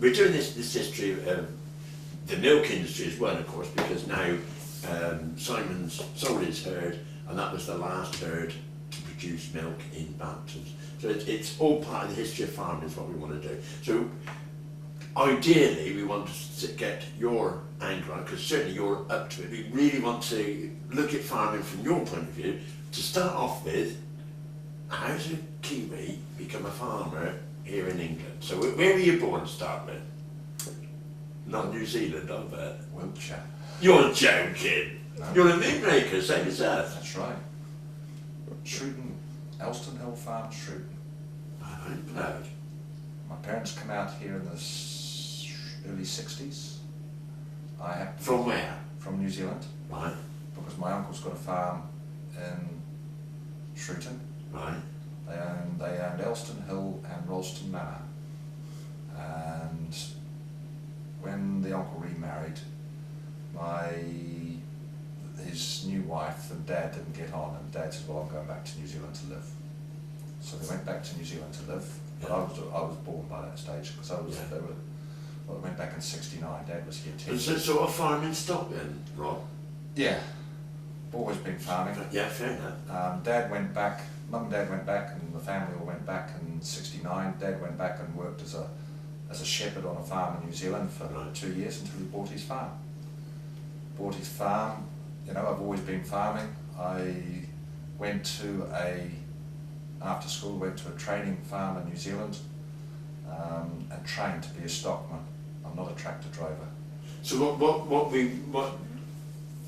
we're doing this history of the milk industry as well, of course, because now Simon's sold his herd, and that was the last herd to produce milk in Bampton. So it's all part of the history of farming is what we want to do. So ideally we want to get your angle on it, because certainly you're up to it. We really want to look at farming from your point of view. To start off with, how does a Kiwi become a farmer here in England? So where were you born to start with? Not New Zealand, I bet. Wiltshire. You're joking. No. You're a moonraker, same as us. That's right. Shrewton, Elston Hill Farm, Shrewton. I'm proud. My parents came out here in the early 60s. From where? From New Zealand. Right. Because my uncle's got a farm in Shrewton. Right. They owned Elston Hill and Ralston Manor. And when the uncle remarried, his new wife and dad didn't get on, and dad said, well, I'm going back to New Zealand to live. So they went back to New Zealand to live, but I was born by that stage, because they went back in '69, dad was here 10 years. And so sort of farming stock then, Rob? Yeah, always been farming. Yeah, fair enough. Dad went back, mum and dad went back, and the family all went back in '69. Dad went back and worked as a shepherd on a farm in New Zealand for 2 years until he bought his farm. Bought his farm, you know, I've always been farming. I went to after school, went to a training farm in New Zealand and trained to be a stockman. I'm not a tractor driver. So what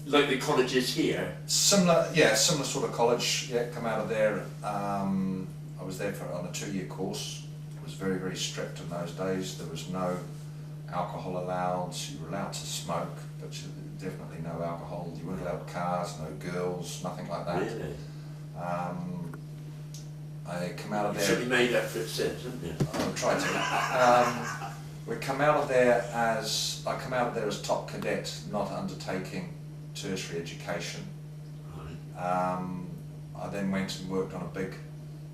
like the colleges here? Similar sort of college. Yeah, come out of there. I was there on a 2-year course. It was very, very strict in those days. There was no alcohol allowed. You were allowed to smoke, but definitely no alcohol. You weren't allowed cars, no girls, nothing like that. Really? I come out of there. You certainly made up for it since, haven't you? I tried to. I come out of there as top cadet, not undertaking tertiary education. Right. I then went and worked on a big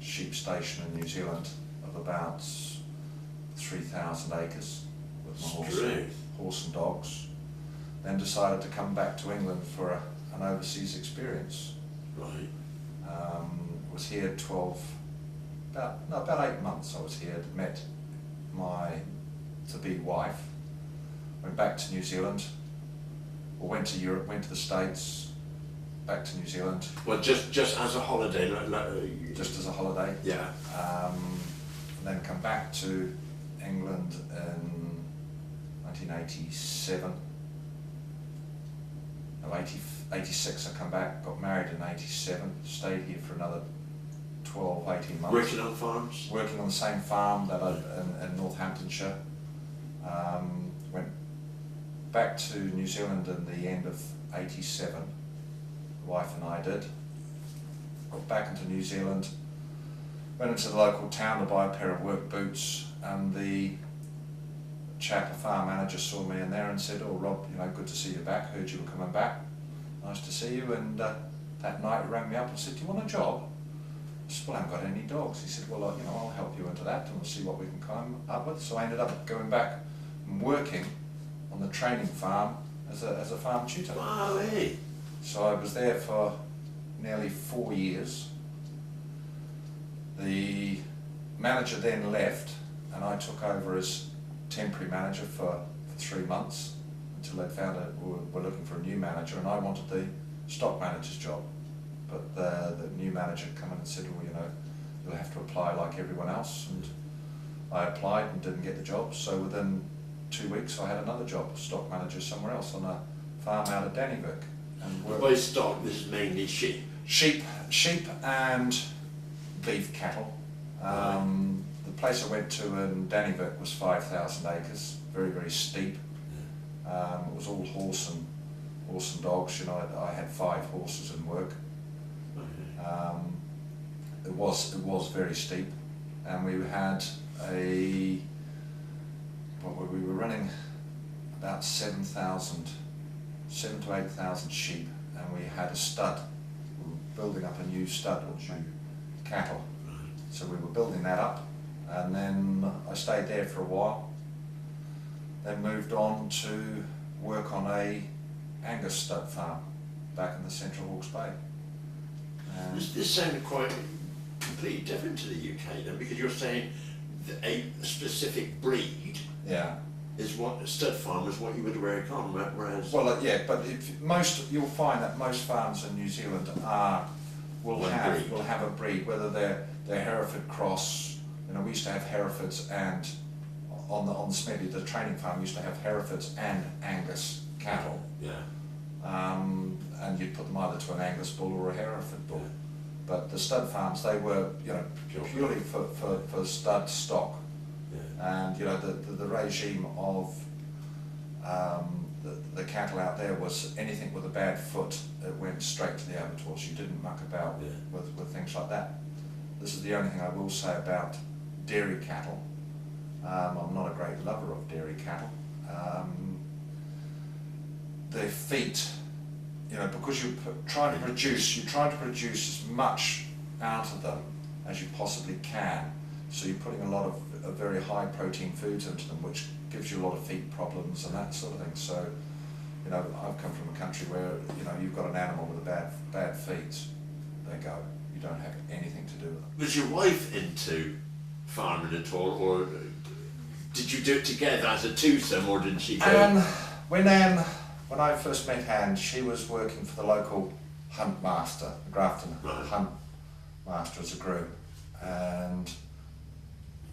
sheep station in New Zealand of about 3,000 acres with my horse and dogs. Then decided to come back to England for an overseas experience. Right. Was here about 8 months I was here, met my to-be wife, went back to New Zealand, or went to Europe, went to the States, back to New Zealand. Well, just as a holiday? Just as a holiday. Yeah. And then come back to England in 1987. No, 86 I come back, got married in 87, stayed here for another 12, 18 months. Working on farms? Working on the same farm that in Northamptonshire. Went back to New Zealand in the end of 87, the wife and I did. Got back into New Zealand, went into the local town to buy a pair of work boots, and the chap, a farm manager, saw me in there and said, oh Rob, you know, good to see you back, heard you were coming back, nice to see you. And that night he rang me up and said, do you want a job? I said, well, I haven't got any dogs. He said, well, you know, I'll help you into that and we'll see what we can come up with. So I ended up going back and working on the training farm as a farm tutor. Wow, hey. So I was there for nearly 4 years. The manager then left and I took over as temporary manager for 3 months until they found out we were looking for a new manager, and I wanted the stock manager's job. But the new manager came in and said, well, you know, you'll have to apply like everyone else. And I applied and didn't get the job, so within 2 weeks I had another job, stock manager somewhere else on a farm out of Dannyburg. And by stock, this is mainly sheep? Sheep and beef cattle. The place I went to in Dannyburg was 5,000 acres, very, very steep. It was all horse and dogs. You know, I had 5 horses in work. It was very steep, and we had we were running about 7 to 8,000 sheep, and we had a stud. We were building up a new stud or new cattle. So we were building that up, and then I stayed there for a while. then moved on to work on a Angus stud farm back in the Central Hawke's Bay. And This sounded quite completely different to the UK then, because you're saying that a specific breed yeah. is what a stud farm is what you would work on, whereas Well, yeah, but you'll find that most farms in New Zealand will One have breed. will have a breed, whether they're Hereford cross. You know, we used to have Herefords, and on the Smedley, the training farm used to have Herefords and Angus cattle. yeah, And you'd put them either to an Angus bull or a Hereford bull. Yeah. But the stud farms, they were, you know, purely for stud stock. yeah, And you know, the regime of the cattle out there was anything with a bad foot, it went straight to the abattoirs. You didn't muck about Yeah. with things like that. This is the only thing I will say about dairy cattle. I'm not a great lover of dairy cattle. Their feet, you know, because you're trying to produce as much out of them as you possibly can. So you're putting a lot of very high protein foods into them, which gives you a lot of feet problems and that sort of thing. So, you know, I've come from a country where, you know, you've got an animal with a bad feet, they go. You don't have anything to do with them. Was your wife into farming at all, or did you do it together as a twosome, or did she go? When I first met Anne, she was working for the local hunt master, the Grafton Right. hunt master as a groom, and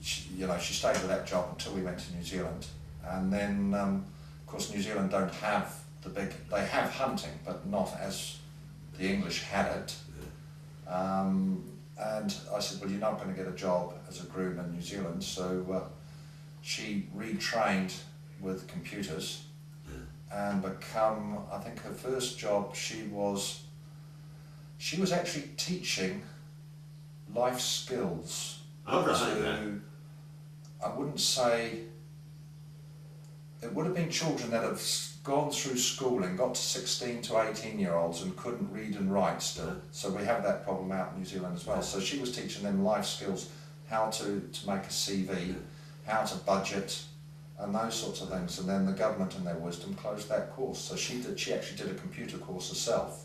she stayed with that job until we went to New Zealand, and then of course New Zealand don't have they have hunting, but not as the English had it. And I said, well, you're not going to get a job as a groom in New Zealand, so she retrained with computers and become, I think her first job, she was actually teaching life skills Oh, right, to, yeah. I wouldn't say, it would have been children that have gone through schooling, got to 16 to 18 year olds and couldn't read and write still. So we have that problem out in New Zealand as well. So she was teaching them life skills, how to make a CV, how to budget, and those sorts of things. And then the government in their wisdom closed that course. So she actually did a computer course herself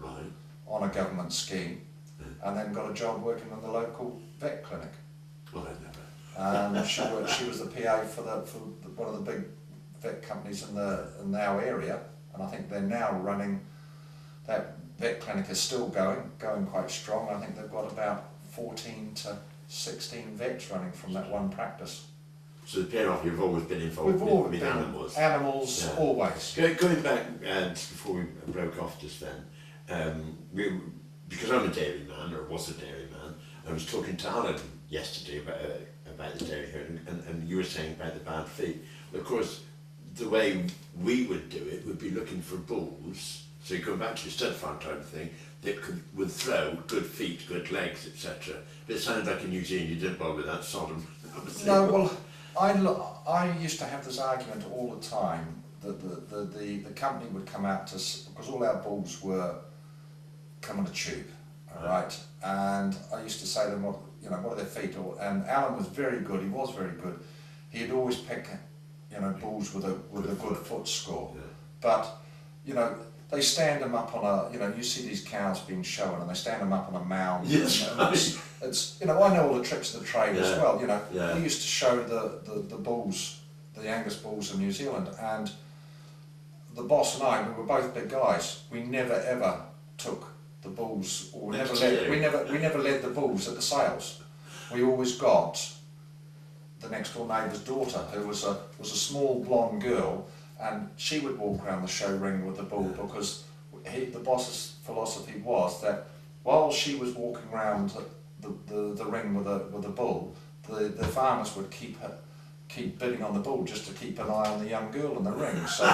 Right. on a government scheme, and then got a job working in the local vet clinic. Well, I never. She was the PA for one of the big vet companies in our area, and I think they're now running, that vet clinic is still going quite strong. I think they've got about 14 to 16 vets running from that one practice. So the pair of you have always been involved with animals. Animals, Yeah. always. Going back before we broke off just then, because I'm a dairyman, or was a dairyman, I was talking to Alan yesterday about the dairy herd, and you were saying about the bad feet. Of course, the way we would do it would be looking for bulls, so you go back to your stud farm type of thing, that would throw good feet, good legs, etc. But it sounded like in New Zealand you didn't bother with that sodom. No, well, I used to have this argument all the time that the company would come out to, because all our bulls were come on a tube, all right, and I used to say to them, what are their feet? And Alan was very good. He was very good. He'd always pick, bulls with a good foot score, Yeah. but they stand them up on a, you see these cows being shown, and they stand them up on a mound. Yes, and it's I know all the tricks of the trade as Yeah. well. Yeah. We used to show the bulls, the Angus bulls in New Zealand, and the boss and I, we were both big guys. We never ever took the bulls, or we never led the bulls at the sales. We always got the next door neighbour's daughter, who was a small blonde girl, and she would walk around the show ring with the bull, because the boss's philosophy was that while she was walking around the ring with the bull, the farmers would keep bidding on the bull just to keep an eye on the young girl in the ring. So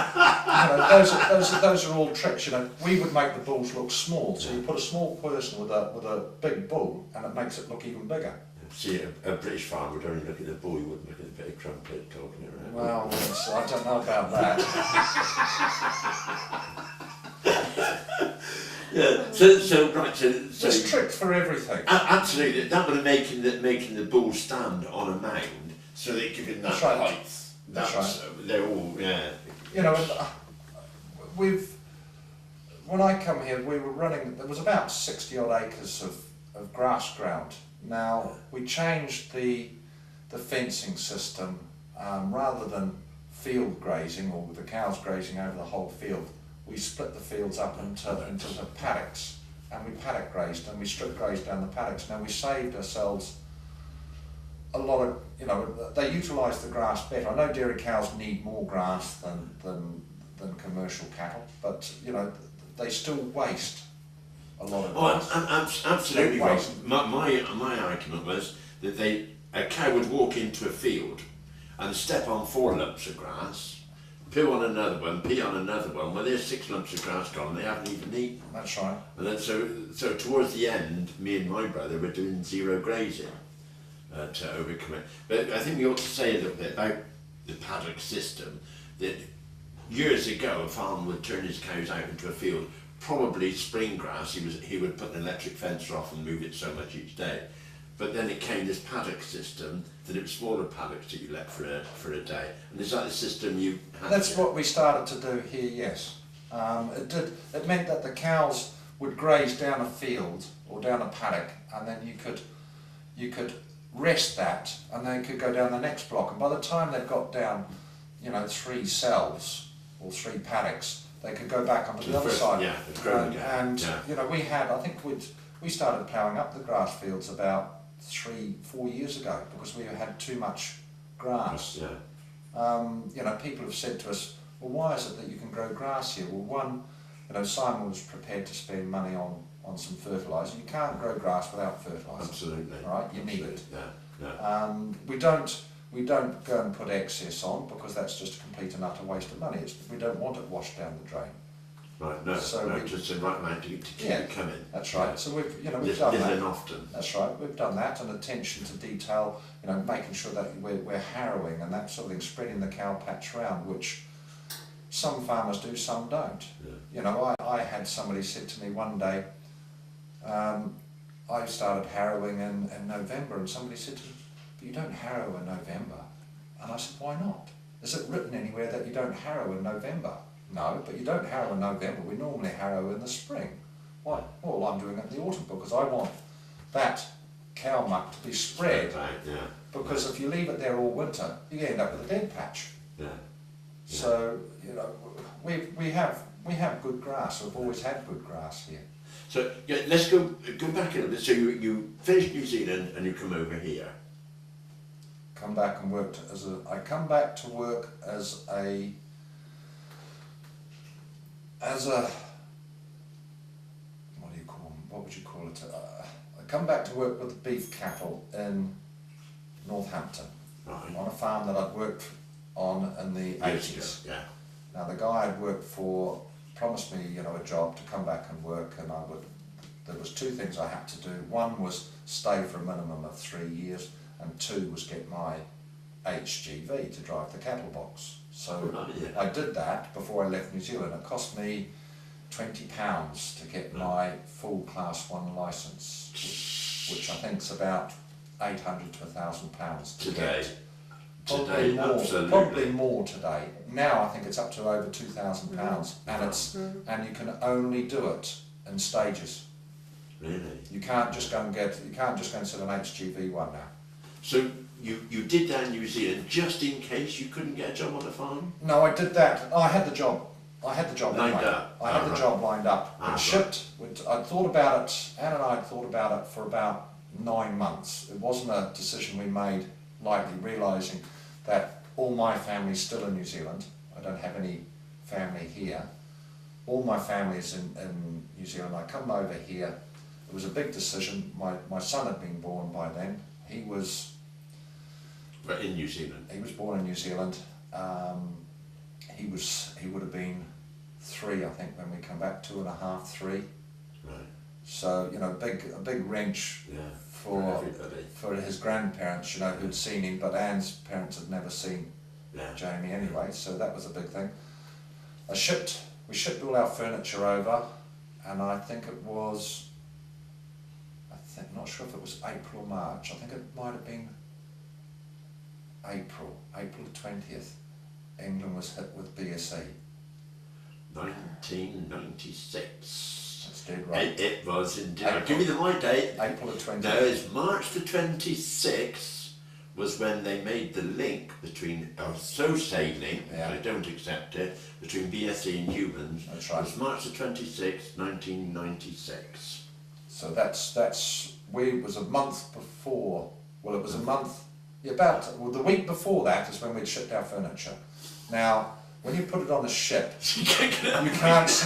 those are all tricks. We would make the bulls look small. So you put a small person with a big bull, and it makes it look even bigger. See, a British farmer would only look at the bull, he wouldn't look at the bit of crumpet talking around. Well, I don't know about that. Yeah, so There's tricks for everything. Absolutely, that would have making the bull stand on a mound, so they give him that That's right. height. That's right. they're all, yeah. You know, and, when I come here, we were running, there was about 60 odd acres of grass ground. Now, we changed the fencing system, rather than field grazing or with the cows grazing over the whole field, we split the fields up into the paddocks, and we paddock grazed and we strip grazed down the paddocks. Now, we saved ourselves a lot of, you know, they utilise the grass better. I know dairy cows need more grass than commercial cattle, but, you know, they still waste a lot of grass. Oh, absolutely right. My argument was that a cow would walk into a field and step on 4 lumps of grass, poo on another one, pee on another one. Well, there's 6 lumps of grass gone and they haven't even eaten. That's right. And then so towards the end, me and my brother were doing zero grazing to overcome it. But I think we ought to say a little bit about the paddock system. That years ago, a farmer would turn his cows out into a field, probably spring grass. He would put an electric fence off and move it so much each day. But then it came this paddock system, that it was smaller paddocks that you let for a day. And is that the system you had? That's what we started to do here, yes. It meant that the cows would graze down a field or down a paddock, and then you could rest that, and they could go down the next block. And by the time they've got down, you know, 3 cells or 3 paddocks, they could go back onto the other side. Yeah, it's grown again. And yeah. You know, I think we started ploughing up the grass fields about 3-4 years ago because we had too much grass. Yeah. You know, people have said to us, well, why is it that you can grow grass here? Well, one, you know, Simon was prepared to spend money on some fertiliser. You can't grow grass without fertiliser. Absolutely. Right? You need it. Yeah. Yeah. We don't go and put excess on because that's just a complete and utter waste of money. We don't want it washed down the drain. Right, no, just the right amount to keep it coming. That's right. Yeah. So we've done that. Often. That's right. We've done that, and attention to detail. You know, making sure that we're harrowing and that sort of thing, spreading the cow patch around, which some farmers do, some don't. Yeah. You know, I had somebody said to me one day, I started harrowing in November, and somebody said to me, but you don't harrow in November. And I said, why not? Is it written anywhere that you don't harrow in November? No, but you don't harrow in November. We normally harrow in the spring. Why? Well, I'm doing it in the autumn because I want that cow muck to be spread. Right, yeah. Because if you leave it there all winter, you end up with a dead patch. Yeah. So, you know, we have good grass. We've always had good grass here. So yeah, let's go back a little bit. So you finished New Zealand and you come over here. Come back and worked I come back to work as a what would you call it? I come back to work with beef cattle in Northampton, Right. on a farm that I'd worked on in the 80s. Yeah. Now the guy I'd worked for promised me, you know, a job to come back and work, and there was 2 things I had to do. One was stay for a minimum of 3 years, and 2 was get my HGV to drive the cattle box. So yeah. I did that before I left New Zealand. It cost me £20 to get my full Class 1 licence, which I think is about £800 to £1,000 Today. Probably more today. Now I think it's up to over £2,000, and you can only do it in stages. Really? You can't just go and sit an HGV one now. So you did that in New Zealand just in case you couldn't get a job on a farm? No, I did that. I had the job. I had the job lined anyway. up. I had the job lined up. Ah, It shipped. I'd thought about it. Anne and I had thought about it for about 9 months. It wasn't a decision we made lightly, realising that all my family's still in New Zealand. I don't have any family here. All my family's in New Zealand. I come over here. It was a big decision. My son had been born by then. He was... But in New Zealand? He was born in New Zealand. He would have been 3, I think, when we come back, 2.5, 3. Right. So, you know, a big wrench for his grandparents, you know, who'd seen him, but Anne's parents had never seen Jamie anyway, so that was a big thing. We shipped all our furniture over, and I think it was, not sure if it was April or March, I think it might have been April the 20th. England was hit with BSE? 1996. That's dead right. It was indeed. I'll give you the right date. April of 20. No, it's March the 26th was when they made the link between, or so say link, Yeah. I don't accept it, between BSE and humans. That's right. It was March the 26th, 1996. So it was a month before, well it was a month, well the week before that is when we'd shipped our furniture. Now, when you put it on a ship, you can't say,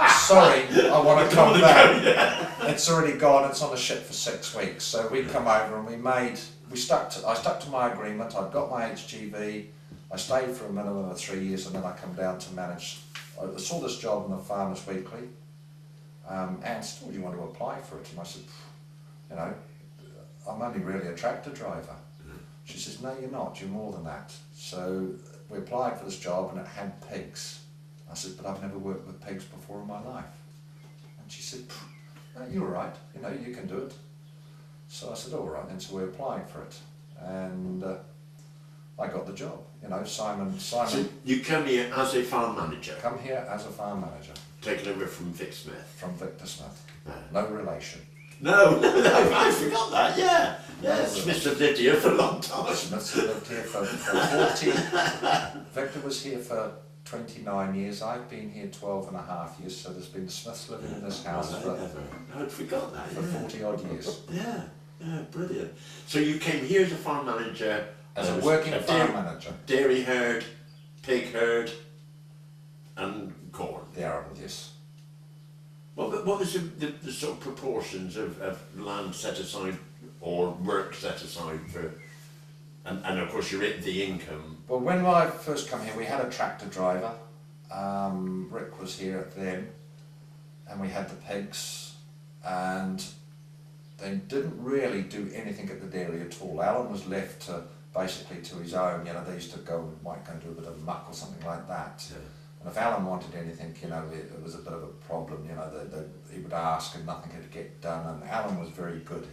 sorry, I want to come back. It's already gone, it's on the ship for 6 weeks. So we come over and I stuck to my agreement, I'd got my HGV, I stayed for a minimum of 3 years and then I come down to manage, I saw this job in the Farmers Weekly, and still, do you want to apply for it? And I said, you know, I'm only really a tractor driver. She says, no you're not, you're more than that. So we applied for this job and it had pigs. I said, but I've never worked with pigs before in my life. And she said, no, you're all right, you know, you can do it. So I said, all right, and so we applied for it. And I got the job, you know, Simon. So you come here as a farm manager? Come here as a farm manager. Taken over from Vic Smith? From Victor Smith. No relation. No, I forgot that, yeah. Yeah, Smiths have lived here for a long time. Smiths have lived here for 40. Victor was here for 29 years. I've been here 12 and a half years, so there's been Smiths living in this house I'd forgot that, for 40 odd years. Yeah, brilliant. So you came here as a farm manager? As a working farm manager. Dairy herd, pig herd, and corn? The arable, yes. What was the sort of proportions of land set aside or work set aside for, and of course you're at the income? Well, when I first come here we had a tractor driver, Rick was here then, and we had the pigs, and they didn't really do anything at the dairy at all. Alan was left basically to his own, you know, they used to might go and do a bit of muck or something like that. Yeah. And if Alan wanted anything, you know, it was a bit of a problem, you know, he would ask and nothing could get done, and Alan was very good,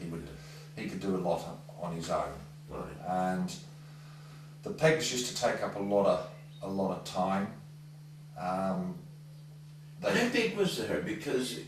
he could do a lot on his own. Right. And the pigs used to take up a lot of time. How big was the herd? Because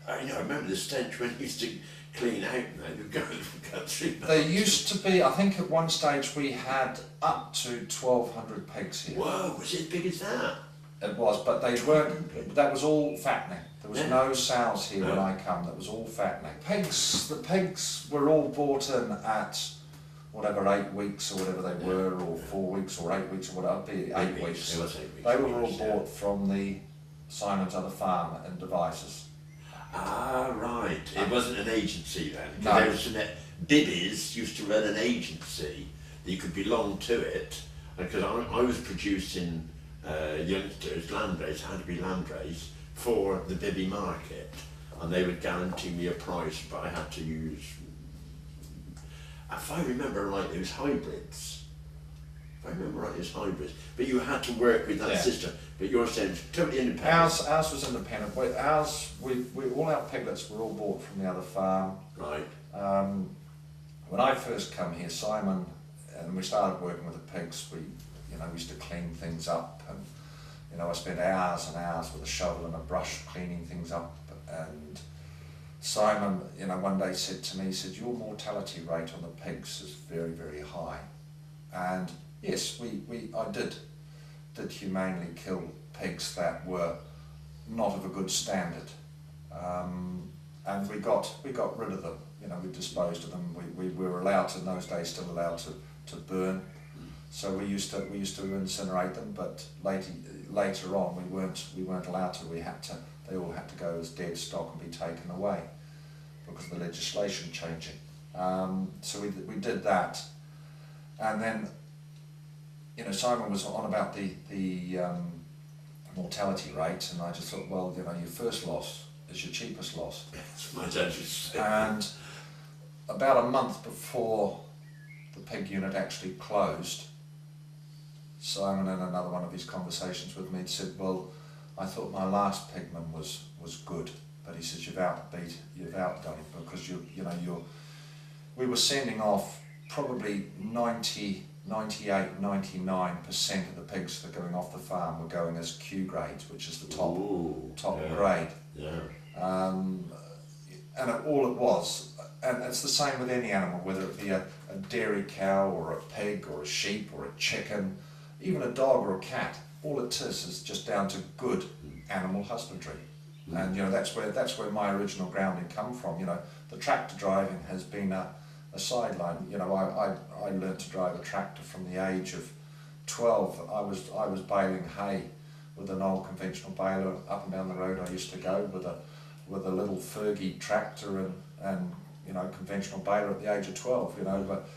I remember the stench when you used to clean out and they would go through. There used to be, I think at one stage we had up to 1,200 pigs here. Whoa, was it as big as that? It was, but they weren't, that was all fattening. There was no sows here when I come, that was all fattening. The pigs were all bought in at whatever, 8 weeks or whatever they were, or 4 weeks or 8 weeks or whatever, it'd be 8 weeks. It was 8 weeks. They were all bought from the Simon's other farm in Devizes. Ah, right. It wasn't an agency then? No. There was Bibbies used to run an agency that you could belong to it, because I was producing youngsters, landrace, had to be landrace, for the Bibby market, and they would guarantee me a price, but I had to use, if I remember right, it was hybrids. But you had to work with that system. But you're saying it's totally independent. Ours was independent. All our piglets were all bought from the other farm. Right. When I first come here, Simon, and we started working with the pigs, we used to clean things up, and I spent hours and hours with a shovel and a brush cleaning things up. And Simon, one day said to me, he said, your mortality rate on the pigs is very, very high. And yes, I did humanely kill pigs that were not of a good standard, and we got rid of them. We disposed of them. We were allowed to, in those days, still allowed to burn. So we used to incinerate them, but later on we weren't allowed to. They all had to go as dead stock and be taken away because of the legislation changing. So we did that, and then Simon was on about the mortality rate, and I just thought, well, your first loss is your cheapest loss. That's my judge's. And about a month before the pig unit actually closed, Simon, in another one of his conversations with me, said, well, I thought my last pigman was good, but he says you've outdone it, because we were sending off probably 90 98, 99% of the pigs that are going off the farm were going as Q grades, which is the top yeah, grade. Yeah. And all it was, and it's the same with any animal, whether it be a dairy cow or a pig or a sheep or a chicken, even a dog or a cat. All it is just down to good animal husbandry. And that's where my original grounding come from. The tractor driving has been a sideline. I learned to drive a tractor from the age of 12. I was baling hay with an old conventional baler up and down the road. I used to go with a little Fergie tractor and conventional baler at the age of 12. But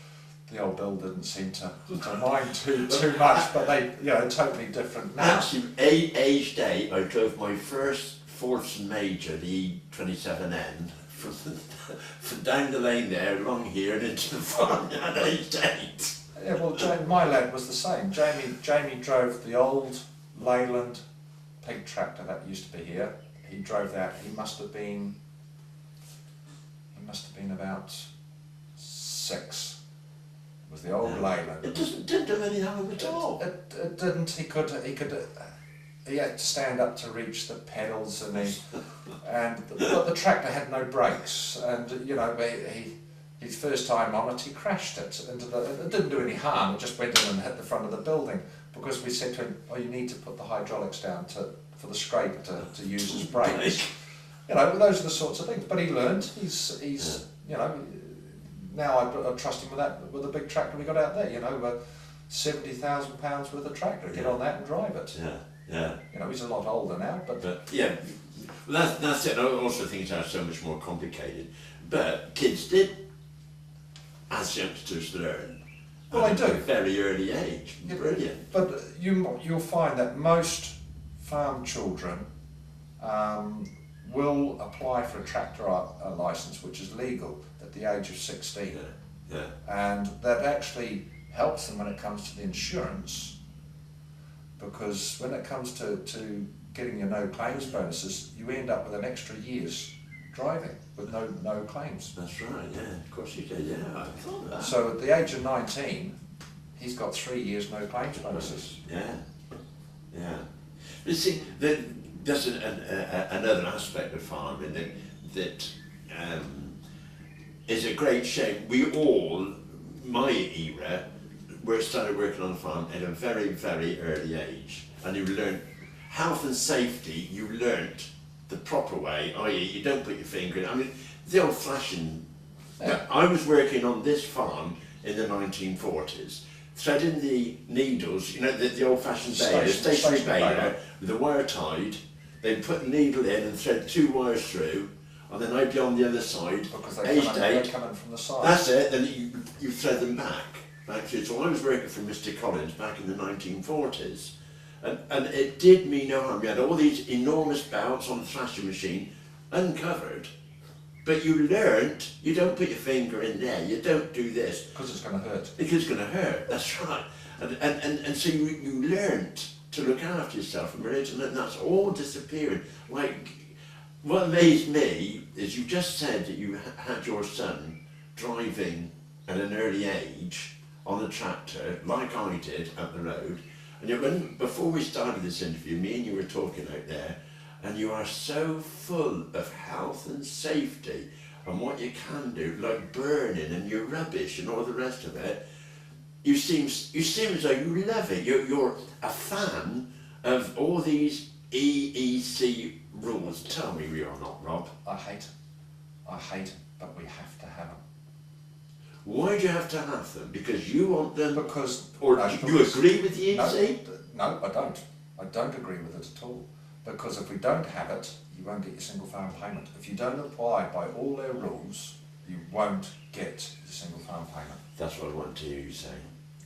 the old Bill didn't seem to mind too much. But they totally different now. Actually, age 8, I drove my first Fortune Major, the E27N, from down the lane there, along here, and into the farm at age 8. Yeah, well, my lad was the same. Jamie drove the old Leyland pig tractor that used to be here. He drove that. He must have been about 6. It was the old Leyland. It didn't do any harm at all. It didn't. He had to stand up to reach the pedals, but the tractor had no brakes, and his first time on it, he crashed it it didn't do any harm. It just went in and hit the front of the building, because we said to him, you need to put the hydraulics down for the scraper to use as brakes. Those are the sorts of things. But he learned. He's now I trust him with the big tractor we got out there. £70,000 worth of tractor. Get on that and drive it. Yeah. He's a lot older now, but yeah, that's it. I also think it's so much more complicated. But kids did, as youngsters, learn. Well, they do. At a very early age. Yeah, Brilliant. But you'll find that most farm children will apply for a tractor license, which is legal, at the age of 16. Yeah. And that actually helps them when it comes to the insurance. Because when it comes to getting your no claims bonuses, you end up with an extra year's driving with no claims. That's right, yeah, of course you did, yeah, I thought of that. So at the age of 19, he's got 3 years no claims bonuses. Yeah. But you see, there's another aspect of farming that is a great shame. We all, my era, started working on a farm at a very, very early age, and you learned health and safety. You learned the proper way, i.e., you don't put your finger in. I mean, the old-fashioned. I was working on this farm in the 1940s, threading the needles. The old-fashioned baler, stationary baler, with the wire tied. They'd put the needle in and thread 2 wires through, and then I'd be on the other side. Because they're coming from the side. That's it. Then you thread them back. Actually, so I was working for Mr. Collins back in the 1940s, and it did me no harm. You had all these enormous belts on the thrashing machine, uncovered, but you learnt you don't put your finger in there, you don't do this. Because it's going to hurt. Because it's going to hurt, that's right. And so you learnt to look after yourself, and that's all disappearing. Like, what amazed me is you just said that you had your son driving at an early age on the tractor, like I did up the road. And before we started this interview, me and you were talking out there, and you are so full of health and safety and what you can do, like burning and your rubbish and all the rest of it. You seem as though you love it. You're a fan of all these EEC rules. Tell me we are not, Rob. I hate them, but we have to have them. Why do you have to have them? Because you want them? Or do you agree with the EEC? No, I don't. I don't agree with it at all. Because if we don't have it, you won't get your single farm payment. If you don't apply by all their rules, you won't get your single farm payment. That's what I want to hear you say.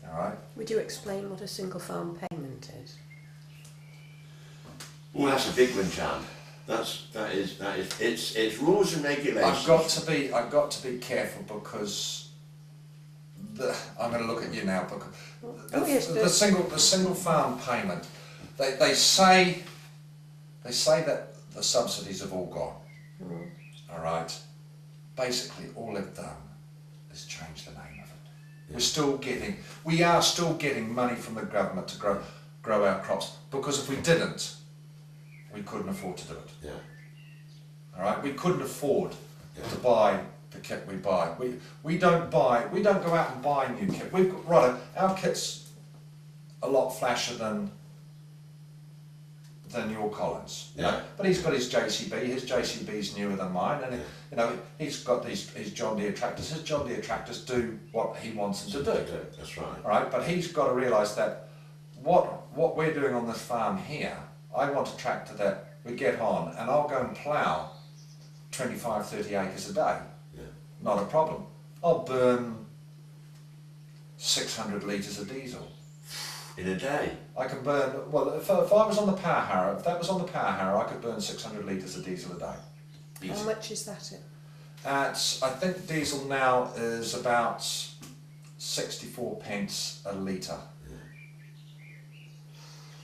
Alright? Would you explain what a single farm payment is? Well, that's a big one, Jan. It's rules and regulations. I've got to be careful, because I'm going to look at you now, because the single farm payment, they say that the subsidies have all gone. All right. Basically, all they've done is change the name of it. We are still getting money from the government to grow our crops, because if we didn't, we couldn't afford to do it. Yeah. All right, we couldn't afford to buy the kit we buy. We don't go out and buy new kit. Our kit's a lot flashier than your Collins. You know? But he's got his JCB. His JCB's newer than mine, and you know, he's got his John Deere tractors. His John Deere tractors do what he wants them to do. That's right. All right, but he's got to realise that what we're doing on this farm here, I want a tractor that we get on, and I'll go and plough 25, 30 acres a day. Yeah. Not a problem. I'll burn 600 litres of diesel. In a day? I can burn, well, if I was on the power harrow, if that was on the power harrow, I could burn 600 litres of diesel a day. Easy. How much is that in? I think diesel now is about 64 pence a litre.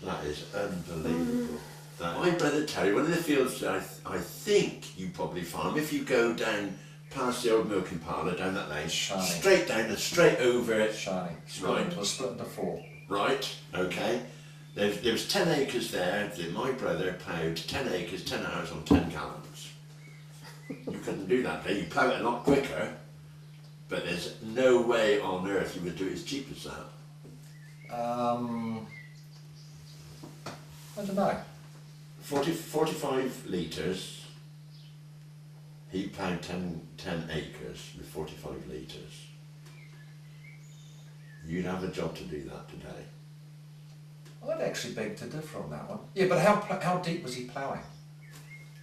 That is unbelievable. My brother Terry, one of the fields that I think you probably farm, if you go down past the old milking parlour, down that lane, Shiny. straight down and straight over it. Shiny. Right. We'll split into 4. Right, okay. There was 10 acres there that my brother ploughed 10 acres, 10 hours on 10 gallons. You couldn't do that there. You plough it a lot quicker, but there's no way on earth you would do it as cheap as that. I don't know. 45 litres. He ploughed 10 acres with 45 litres. You'd have a job to do that today. I'd actually beg to differ on that one. Yeah, but how deep was he ploughing?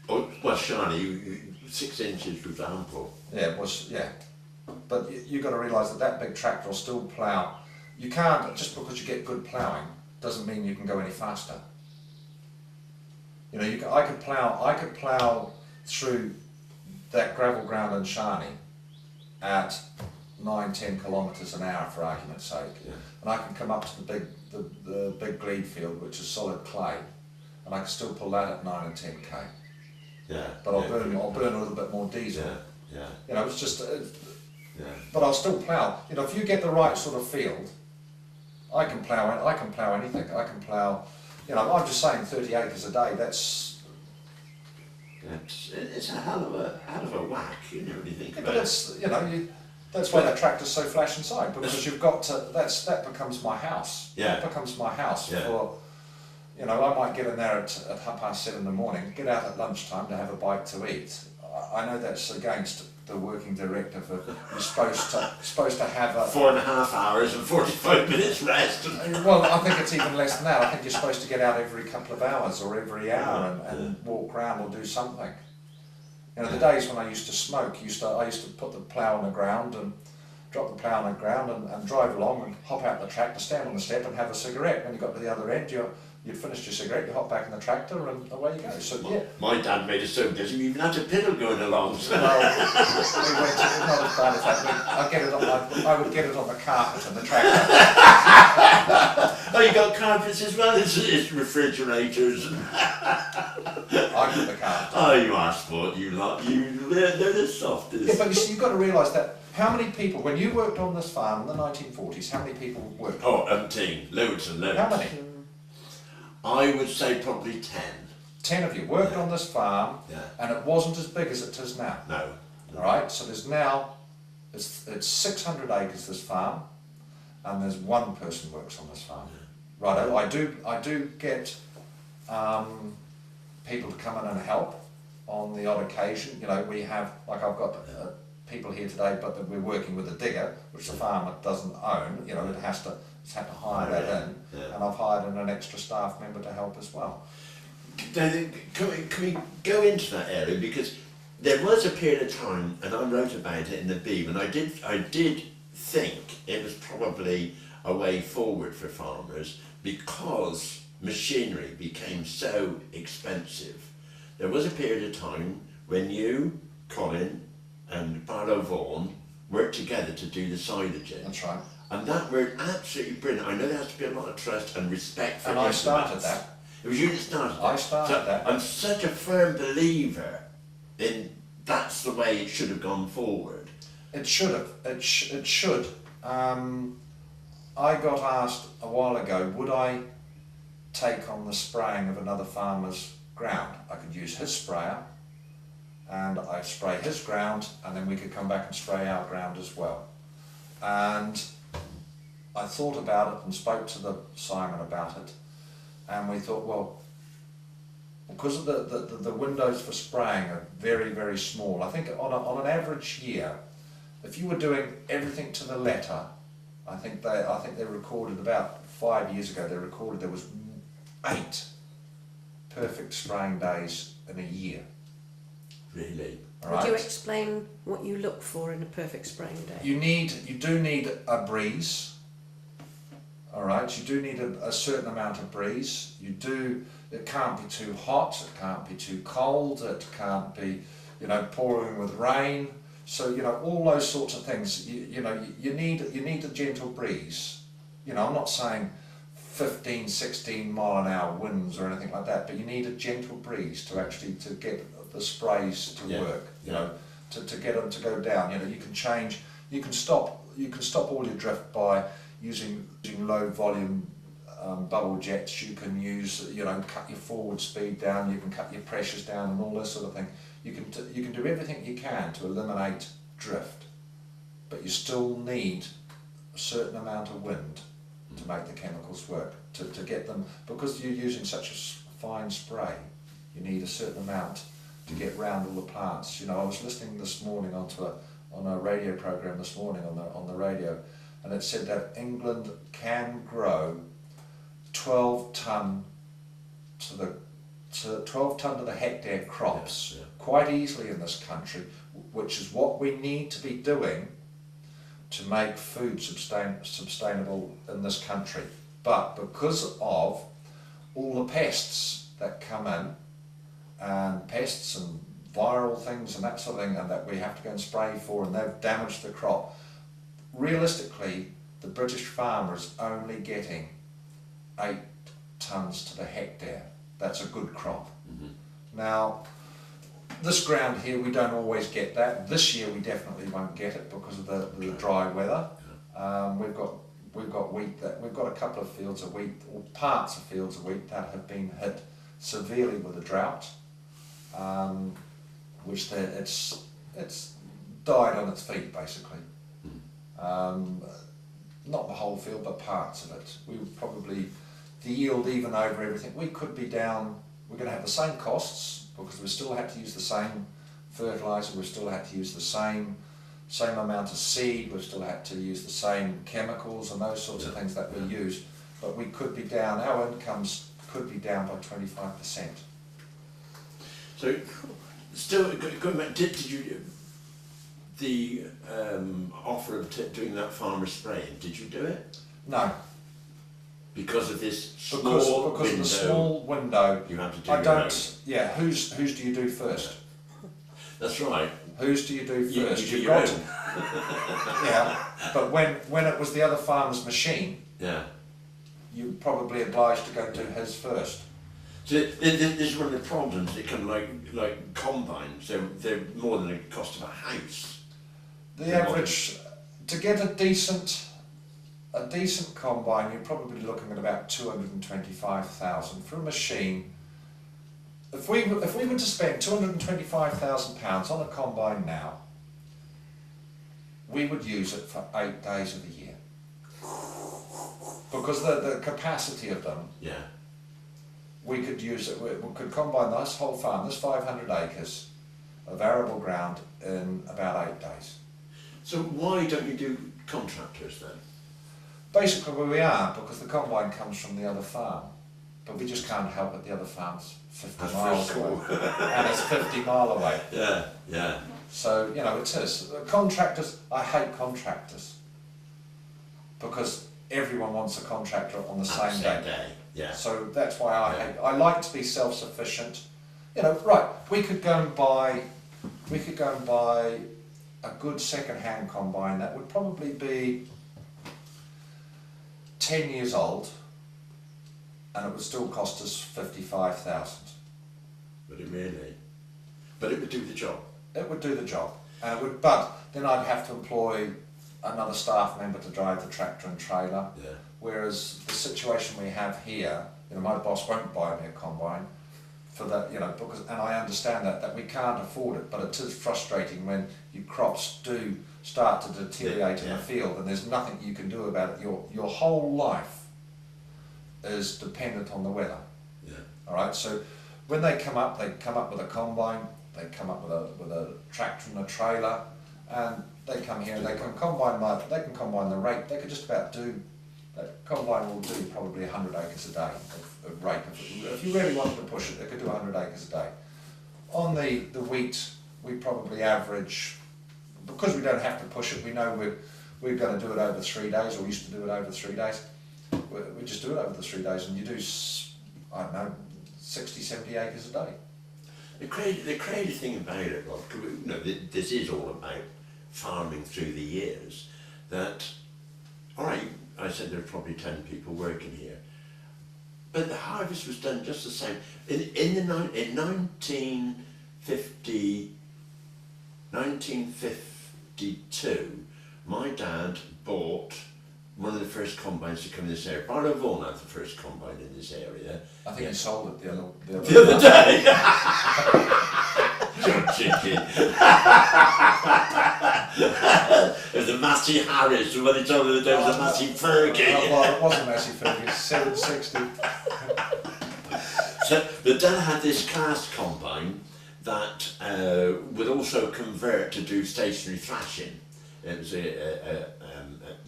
Oh, well, Shani, 6 inches was ample. Yeah, it was, yeah. But you've got to realise that big tractor will still plough. You can't, just because you get good ploughing, doesn't mean you can go any faster. You know, I could plough through that gravel ground in Shani at 9-10 kilometres an hour, for argument's sake, and I can come up to the big glebe field, which is solid clay, and I can still pull that at 9 and 10k. Yeah. But I'll burn a little bit more diesel. Yeah. You know, it's just. But I'll still plough. You know, if you get the right sort of field, I can plough anything. I can plough. You know, I'm just saying 30 acres a day. It's a hell of a whack. You know, when you think about but it. it's, you know, that's why that tractor's so flash inside, because you've got to. That becomes my house. Yeah. That becomes my house Yeah. for. You know, I might get in there at 7:30 in the morning, get out at lunchtime to have a bite to eat. I know that's against the working directive of you're supposed to have a 4.5 hours and 45 minutes rest. Well, I think it's even less than that. I think you're supposed to get out every couple of hours or every hour and walk around or do something. You know, the days when I used to smoke, I used to put the plough on the ground and drop the plough on the ground and drive along and hop out the tractor, stand on the step and have a cigarette. When you got to the other end, you'd finished your cigarette, you hop back in the tractor and away you go. So yeah. My dad made us so busy we even had a pedal going along. So. Well, we went not as bad as that. I would get it on the carpet in the tractor. Oh, you got carpets as well? It's refrigerators. I put the carpet. Oh, you are sport, you lot. They're the softest. Yeah, but you see, you've got to realise that how many people, when you worked on this farm in the 1940s, how many people worked? Oh, umpteen. Loads and loads. How many? I would say probably 10. 10 of you worked on this farm, Yeah. and it wasn't as big as it is now. No. All right, so there's now, it's 600 acres, this farm, and there's one person works on this farm. Righto, I do get people to come in and help on the odd occasion. You know, we have, like I've got people here today, but we're working with a digger, which the farmer doesn't own. You know, it's had to hire that in, and I've hired in an extra staff member to help as well. Can we go into that area, because there was a period of time, and I wrote about it in the Beam, and I did think it was probably a way forward for farmers because machinery became so expensive. There was a period of time when you, Colin, and Barlow Vaughan worked together to do the silaging. That's right. And that worked absolutely brilliant. I know there has to be a lot of trust and respect for And I started that. It was you that started it. I started that. I'm such a firm believer in that's the way it should have gone forward. It should have. It should. I got asked a while ago, would I take on the spraying of another farmer's ground? I could use his sprayer, and I spray his ground, and then we could come back and spray our ground as well. And I thought about it and spoke to Simon about it, and we thought, well, because of the windows for spraying are very, very small. I think on an average year, if you were doing everything to the letter, I think they recorded about 5 years ago, they recorded there was 8 perfect spraying days in a year. Really? Would you explain what you look for in a perfect spraying day? You do need a breeze. All right, you do need a certain amount of breeze. It can't be too hot, it can't be too cold, it can't be, pouring with rain. So, all those sorts of things, you need a gentle breeze. I'm not saying 15, 16 mile an hour winds or anything like that, but you need a gentle breeze to get the sprays to work, to get them to go down. You can stop all your drift by using low volume bubble jets. You can use, cut your forward speed down, you can cut your pressures down and all this sort of thing. You can do everything you can to eliminate drift, but you still need a certain amount of wind to make the chemicals work, to get them, because you're using such a fine spray, you need a certain amount to get round all the plants. I was listening this morning on a radio program this morning on the radio, and it said that England can grow 12 ton to the hectare crops quite easily in this country, which is what we need to be doing to make food sustainable in this country. But because of all the pests that come in, and pests and viral things and that sort of thing, and that we have to go and spray for, and they've damaged the crop, realistically the British farmer is only getting 8 tonnes to the hectare. That's a good crop. Mm-hmm. Now, this ground here, we don't always get that. This year we definitely won't get it because of the dry weather. We've got wheat we've got a couple of fields of wheat, or parts of fields of wheat, that have been hit severely with the drought, which it's died on its feet basically. Not the whole field, but parts of it. We would probably, the yield even over everything, we could be down. We're going to have the same costs because we still had to use the same fertiliser, we still had to use the same amount of seed, we still had to use the same chemicals and those sorts of things that we use, but we could be down, our incomes could be down by 25%. So, still going back, did you, the offer of doing that farmer spraying, did you do it? No. Because of this because window, of the small window, you have to do I don't. Yeah, whose do you do first? That's right. Whose do you do first? You do You've your got own. to. Yeah, but when it was the other farmer's machine, you're probably obliged to go do his first. So this is one of the problems. They come like combines. So they're more than the cost of a house. The average to get a decent combine, you're probably looking at about 225,000 for a machine. If we were to spend £225,000 on a combine now, we would use it for 8 days of the year. Because the capacity of them, we could use it, we could combine this whole farm, this 500 acres of arable ground in about 8 days. So why don't you do contractors then? Basically where we are, because the combine comes from the other farm, but we just can't help it, the other farm's 50 miles away, and it's 50 mile away. Yeah. So, it is. Contractors, I hate contractors, because everyone wants a contractor on the same day. Yeah. So that's why I like to be self-sufficient. We could go and buy a good second-hand combine that would probably be 10 years old, and it would still cost us 55,000. But it would do the job. It would do the job, but then I'd have to employ another staff member to drive the tractor and trailer. Yeah. Whereas the situation we have here, my boss won't buy me a combine for that, because, and I understand that we can't afford it, but it is frustrating when your crops do start to deteriorate in the field and there's nothing you can do about it. Your whole life is dependent on the weather. Yeah. All right. So when they come up with a combine. They come up with a tractor and a trailer, and they come here and they can combine the rate. They could just about do. That combine will do probably 100 acres a day of rate. If you really wanted to push it, they could do 100 acres a day. On the wheat, we probably average, because we don't have to push it. We know we're going to do it over 3 days, or used to do it over 3 days. We just do it over the 3 days, and you do, I don't know, 60, 70 acres a day. The crazy thing about it, Rob, this is all about farming through the years, that, all right, I said there's probably 10 people working here, but the harvest was done just the same. In 1952, my dad bought one of the first combines to come in this area. Barlow Vaughan had the first combine in this area. I think he sold it the other day. You're chicken. There's a Massey Harris, when they told me that there was a Massey Fergie. Well, it wasn't Massey Fergie, it's 760. So the dad had this cast combine that would also convert to do stationary thrashing. It was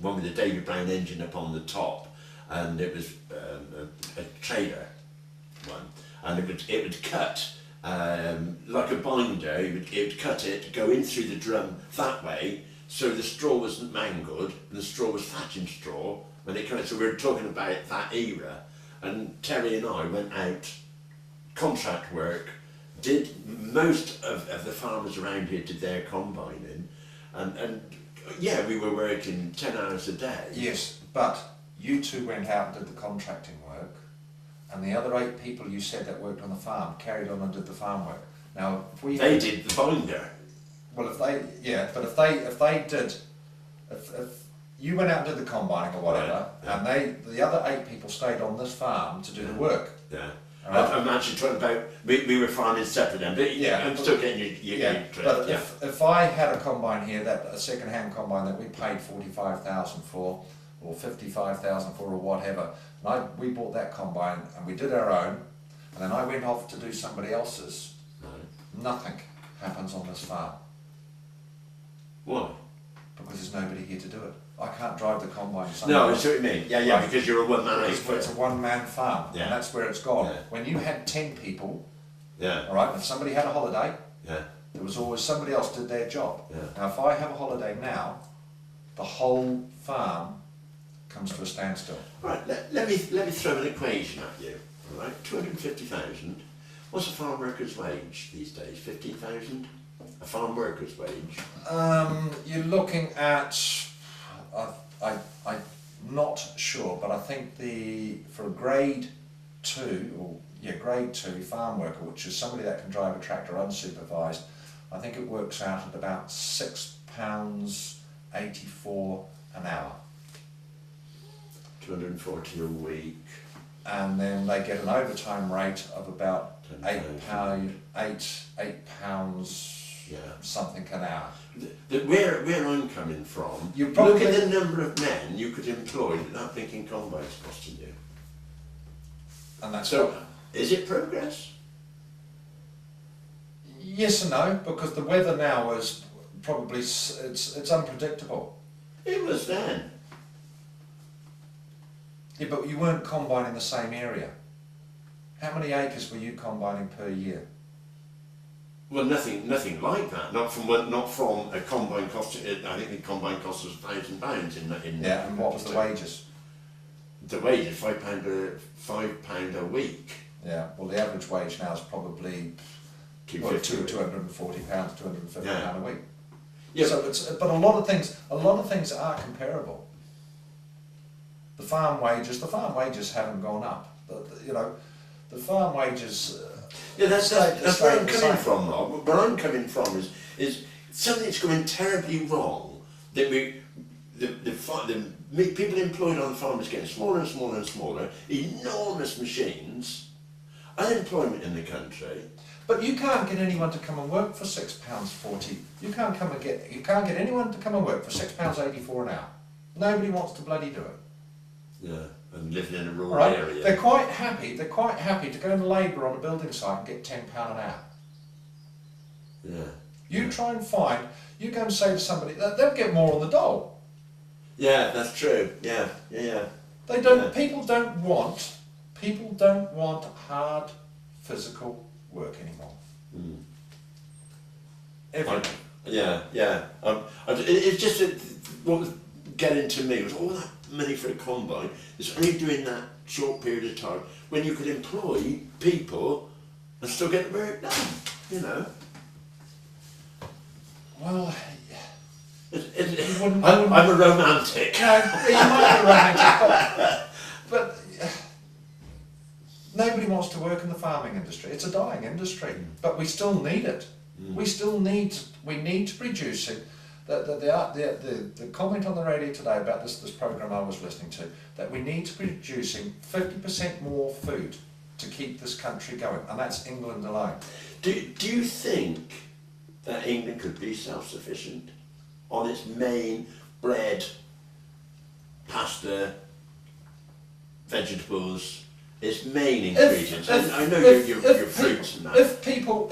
one with a David Brown engine up on the top, and it was a trailer one, and it would cut like a binder. It would cut it, go in through the drum that way, so the straw wasn't mangled, and the straw was thatching straw. When it came, so we were talking about that era, and Terry and I went out contract work. Did most of the farmers around here did their combining, and yeah, we were working 10 hours a day. Yes, but you two went out and did the contracting work, and the other 8 people you said that worked on the farm carried on and did the farm work. Now, if we they did the binder. Well, if you went out and did the combining or whatever, Right, yeah. and the other 8 people stayed on this farm to do the work. Yeah. Right. I'm actually talking about, we were farming separate then, but Yeah, I'm still getting you. But if I had a combine here, a second-hand combine that we paid 45,000 for, or 55,000 for, or whatever, and we bought that combine and we did our own, and then I went off to do somebody else's, nothing happens on this farm. Why? Because there's nobody here to do it. I can't drive the combine. No, I see what you mean. Yeah, Right. because you're a one-man It's outfit. a one-man farm, Yeah. and that's where it's gone. Yeah. When you had 10 people, Yeah, all right, if somebody had a holiday, yeah, there was always somebody else did their job. yeah. Now, if I have a holiday now, the whole farm comes to a standstill. Right, let me throw an equation at you. All right, 250,000. What's a farm worker's wage these days? 15,000. A farm worker's wage. You're looking at, I'm not sure, but I think for a grade 2, grade 2 farm worker, which is somebody that can drive a tractor unsupervised, I think it works out at about £6.84 an hour. 240 a week. And then they get an overtime rate of about £10,000. £8 Yeah. something an hour. Where I'm coming from, You probably- look at the number of men you could employ without thinking combine's costing you. And that's So, is it progress? yes and no, because the weather now is probably it's unpredictable. It was then. Yeah, but you weren't combining the same area. How many acres were you combining per year? Well, nothing like that. Not from a combine cost. I think the combine cost us £1,000 in. Yeah, and what was the wages? The wages £5 a week. Yeah, well, the average wage now is probably £250. £240, £250 Yeah. a week. Yeah. So but a lot of things are comparable. The farm wages haven't gone up. The farm wages. Yeah, that's where I'm the coming same. from, Rob. Where I'm coming from is something's going terribly wrong that the people employed on the farm is getting smaller and smaller and smaller, enormous machines, unemployment in the country. But you can't get anyone to come and work for £6.40. You can't get anyone to come and work for £6.84 an hour. Nobody wants to bloody do it. Yeah, and living in a rural Right? area. They're quite happy to go and labour on a building site and get £10 an hour. Yeah. You try and you go and say to somebody, they'll get more on the dole. Yeah, that's true. Yeah. They don't. Yeah. People don't want hard physical work anymore. Mm. Everyone. It's just that what was getting to me was all that money for a combine. It's only doing that short period of time when you could employ people and still get the work done. You know. Well, I'm a romantic. No, you might be romantic, but nobody wants to work in the farming industry. It's a dying industry, but we still need it. We need to produce it. The comment on the radio today about this program I was listening to, that we need to be producing 50% more food to keep this country going, and that's England alone. Do you think that England could be self-sufficient on its main bread, pasta, vegetables, its main ingredients? I know your fruits and that. If people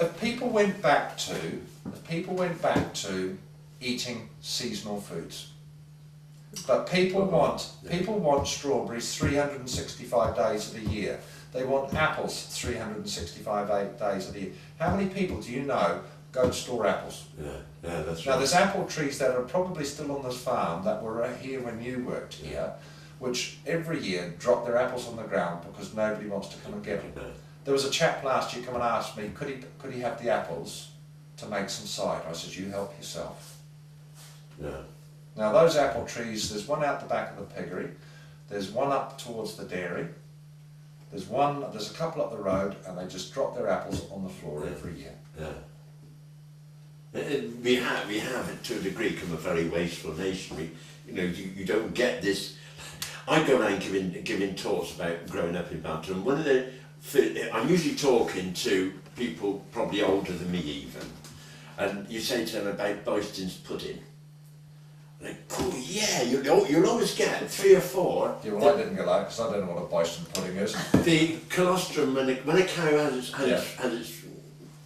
went back to eating seasonal foods, but people want strawberries 365 days of the year. They want apples 365 days of the year. How many people do you know go and store apples? Yeah, that's Now right. there's apple trees that are probably still on this farm that were here when you worked here, which every year drop their apples on the ground because nobody wants to come and get them. No. There was a chap last year come and asked me, could he have the apples to make some cider? I said, you help yourself. Yeah. Now those apple trees, there's one out the back of the piggery, there's one up towards the dairy, there's a couple up the road, and they just drop their apples on the floor every year. Yeah. We have to a degree become a very wasteful nation. You don't get this. I go around giving talks about growing up in Bampton. I'm usually talking to people probably older than me even, and you say to them about Boyston's pudding. Like, oh yeah, you'll always get 3 or 4. Yeah, well, I didn't get that because I don't know what a Boyston pudding is. The colostrum, when a cow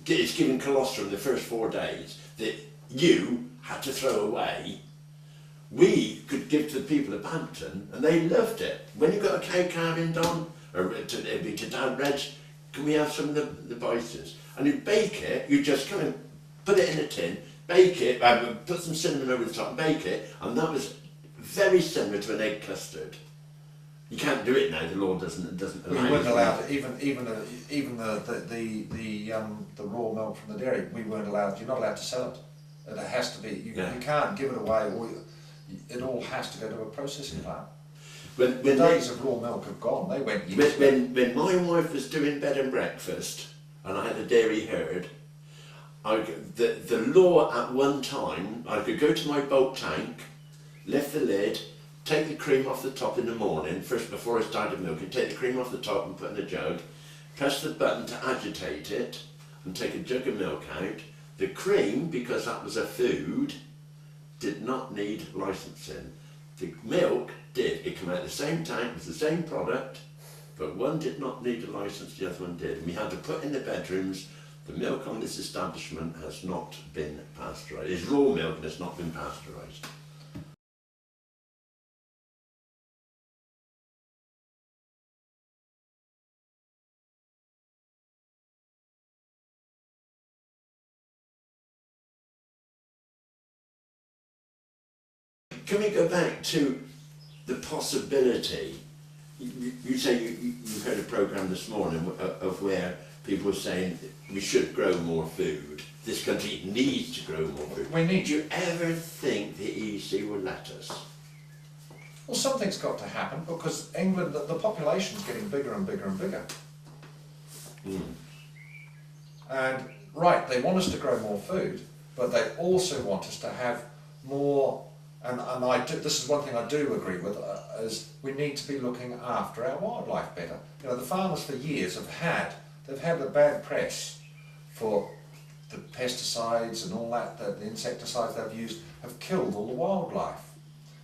it's given colostrum the first 4 days that you had to throw away, we could give to the people of Bampton and they loved it. When you got a cow calving done, or it'd be to Dad Reg, can we have some of the Boystons? And you'd bake it, you'd just come and put it in a tin, bake it, put some cinnamon over the top and bake it, and that was very similar to an egg custard. You can't do it now, the law doesn't allow We weren't it. allowed to, even the raw milk from the dairy, we weren't allowed, you're not allowed to sell it. It has to be, you can't give it away, or it all has to go to a processing plant. When The days of raw milk have gone, they went years ago. when my wife was doing bed and breakfast, and I had a dairy herd, the law at one time, I could go to my bulk tank, lift the lid, take the cream off the top in the morning, first before I started milking, take the cream off the top and put in a jug, press the button to agitate it, and take a jug of milk out. The cream, because that was a food, did not need licensing. The milk did. It came out the same tank, it was the same product, but one did not need a license, the other one did. And we had to put in the bedrooms, the milk on this establishment has not been pasteurised. It's raw milk and it's not been pasteurised. Can we go back to the possibility? You say you heard a programme this morning of where people were saying we should grow more food. This country needs to grow more food. We need. Do you ever think the EC will let us? Well, something's got to happen because England, the population's getting bigger and bigger and bigger. And right, they want us to grow more food, but they also want us to have more and this is one thing I do agree with, is we need to be looking after our wildlife better. You know, the farmers for years they've had a bad press for the pesticides and all that, the insecticides they've used have killed all the wildlife.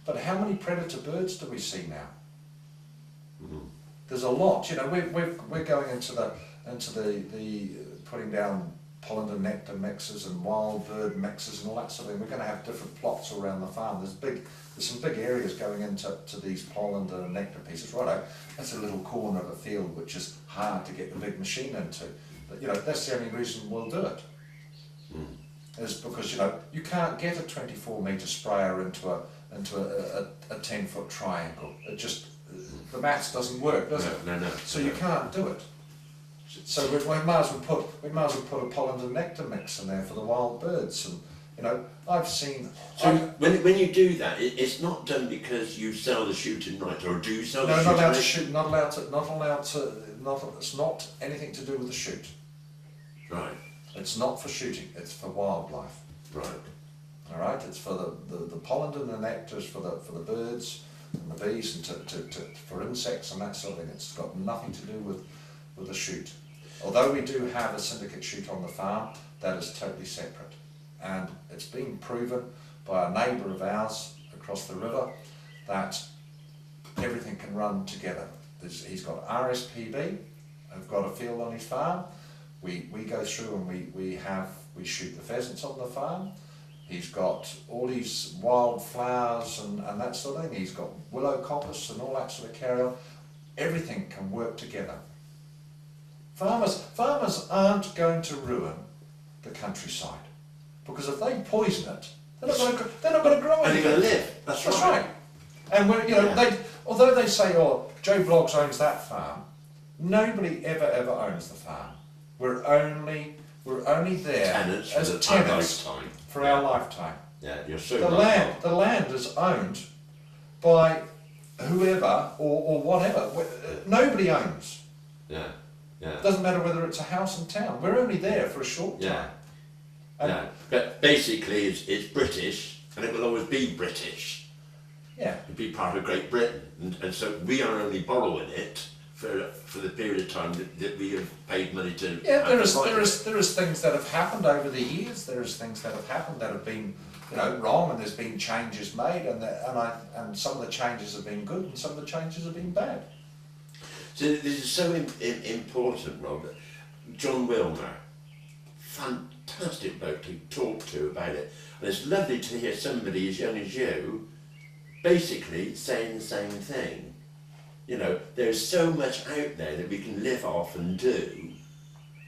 But how many predator birds do we see now? There's a lot. You know, we're going into the putting down pollen and nectar mixes and wild bird mixes and all that sort of thing. We're going to have different plots around the farm. There's some big areas going into these pollen and nectar pieces. Righto, that's a little corner of a field which is hard to get the big machine into. But you know, that's the only reason we'll do it. Is because you know you can't get a 24-metre sprayer into a 10-foot triangle. It just the maths doesn't work, does it? No. So you can't do it. So we might as well put a pollen and nectar mix in there for the wild birds, and you know I've seen. So when you do that, it's not done because you sell the shooting right, or do you sell the shooting right? No, not allowed to shoot. Not allowed to. It's not anything to do with the shoot. Right. It's not for shooting. It's for wildlife. Right. All right. It's for the pollen and the nectars for the birds and the bees, and for insects and that sort of thing. It's got nothing to do with the shoot. Although we do have a syndicate shoot on the farm, that is totally separate. And it's been proven by a neighbour of ours across the river that everything can run together. He's got RSPB, I've got a field on his farm. We go through and we shoot the pheasants on the farm. He's got all these wild flowers and that sort of thing. He's got willow coppice and all that sort of carry on. Everything can work together. Farmers aren't going to ruin the countryside, because if they poison it, they're not going to grow anything. And they're going to live. That's right. And although they say, "Oh, Joe Bloggs owns that farm," nobody ever owns the farm. We're only there Tenants as tenants for our lifetime. Yeah, you're so right. The land is owned by whoever or whatever. Nobody owns. Yeah. Yeah. It doesn't matter whether it's a house in town. We're only there for a short time. Yeah. But basically it's British, and it will always be British. Yeah. It'll be part of Great Britain, and so we are only borrowing it for the period of time that we have paid money to. Yeah, there is things that have happened over the years. There is things that have happened that have been, you know, wrong, and there's been changes made, and some of the changes have been good, and some of the changes have been bad. So this is so important, Robert. John Wilmer, fantastic bloke to talk to about it, and it's lovely to hear somebody as young as you basically saying the same thing. You know, there's so much out there that we can live off and do,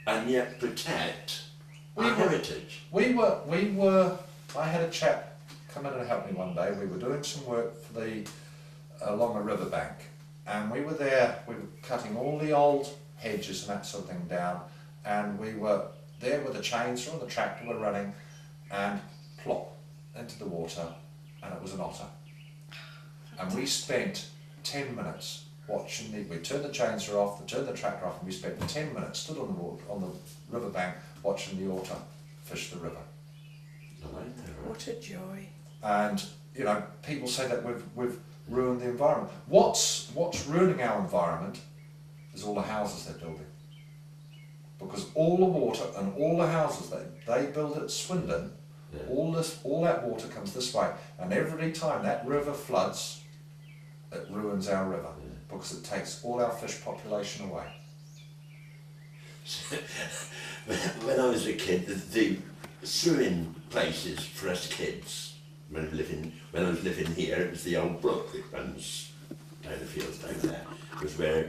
and yet protect our heritage. I had a chap come in and help me one day. We were doing some work for along a riverbank. And we were there, we were cutting all the old hedges and that sort of thing down, and we were there with the chainsaw and the tractor were running, and plop into the water, and it was an otter. And we spent 10 minutes watching we turned the chainsaw off, we turned the tractor off, and we spent 10 minutes stood on the riverbank watching the otter fish the river. What a joy. And you know, people say that we've ruined the environment. What's ruining our environment is all the houses they're building. Because all the water and all the houses that they build at Swindon, all that water comes this way, and every time that river floods, it ruins our river, because it takes all our fish population away. When I was a kid, the swimming places for us kids, when I was living here, it was the old brook that runs down the fields down there. It was where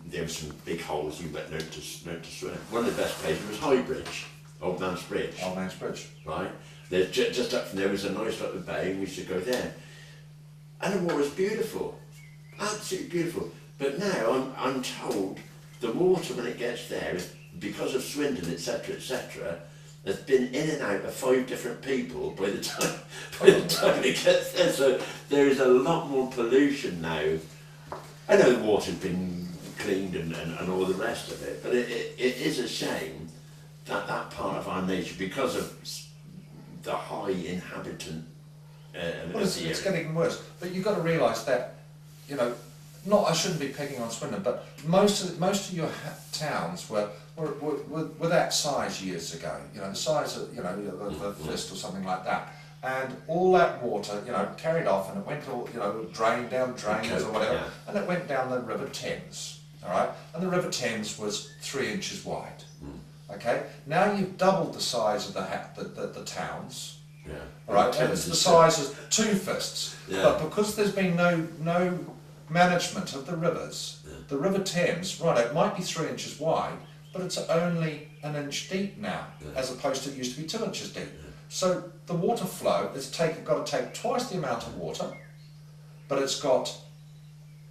there were some big holes you went learned to swim. One of the best places was Highbridge, Old Man's Bridge. Old Man's Bridge. Right? There's just up from there was a nice little bay, and we used to go there. And the water was beautiful, absolutely beautiful. But now I'm told the water when it gets there is because of Swindon, etc., has been in and out of 5 different people by the time it gets there. So there is a lot more pollution now. I know the water's been cleaned and all the rest of it, but it is a shame that part of our nature, because of the high inhabitant Well, it's getting worse. But you've got to realise that, you know, I shouldn't be picking on Swindon, but most of your towns were that size years ago. You know, the size of, you know, the Fist or something like that. And all that water, you know, carried off, and it went all, you know, drained down drains or whatever, and it went down the River Thames, all right? And the River Thames was 3 inches wide, okay? Now you've doubled the size of the towns, all right? And it's the size of 2 fists, but because there's been no management of the rivers, the River Thames, right, it might be 3 inches wide, but it's only 1 inch deep now, as opposed to it used to be 2 inches deep. So the water flow has got to take twice the amount of water, but it's got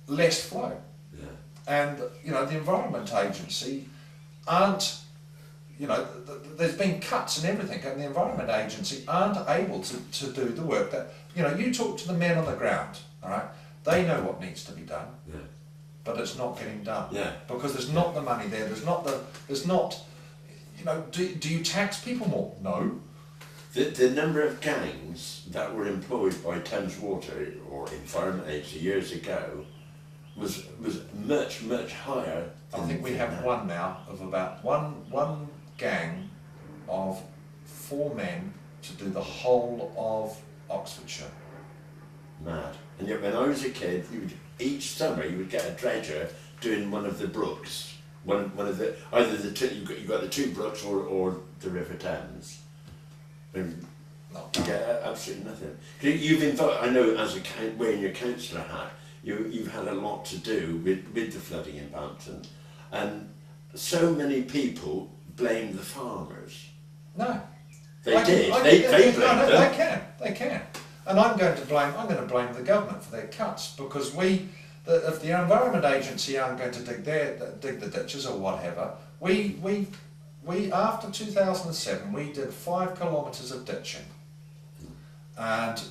less flow. And, you know, the Environment Agency aren't, you know, there's been cuts and everything, and the Environment Agency aren't able to do the work that, you know, you talk to the men on the ground, all right, they know what needs to be done, but it's not getting done. Because there's not the money there, there's not, you know, do you tax people more? No. The number of gangs that were employed by Thames Water or Environment Agency years ago was much higher. I think we have one now of about one gang of 4 men to do the whole of Oxfordshire. Mad. And yet when I was a kid, each summer you would get a dredger doing one of the brooks, one of the either the two, you got the 2 brooks or the River Thames. You get absolutely nothing. You've involved, I know, as wearing your councillor hat, you've had a lot to do with the flooding in Bampton, and so many people blame the farmers. No, they blame them. They can, and I'm going to blame the government for their cuts, because if the Environment Agency aren't going to dig the ditches or whatever, we after 2007 we did 5 kilometres of ditching, and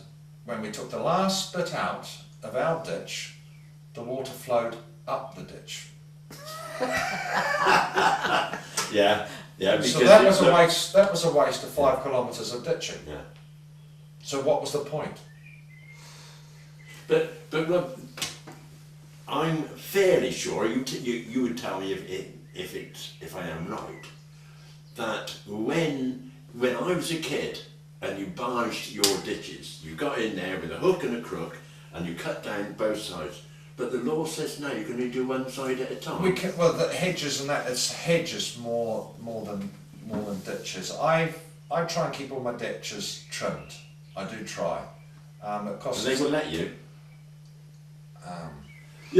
when we took the last bit out of our ditch, the water flowed up the ditch. So that was a waste. That was a waste of 5 kilometres of ditching. So what was the point? But Rob, I'm fairly sure you would tell me if I am right, that when I was a kid and you barged your ditches, you got in there with a hook and a crook and you cut down both sides. But the law says no, you can only do one side at a time. The hedges and that, it's hedges more than ditches. I try and keep all my ditches trimmed. I do try. It costs. And they will let you.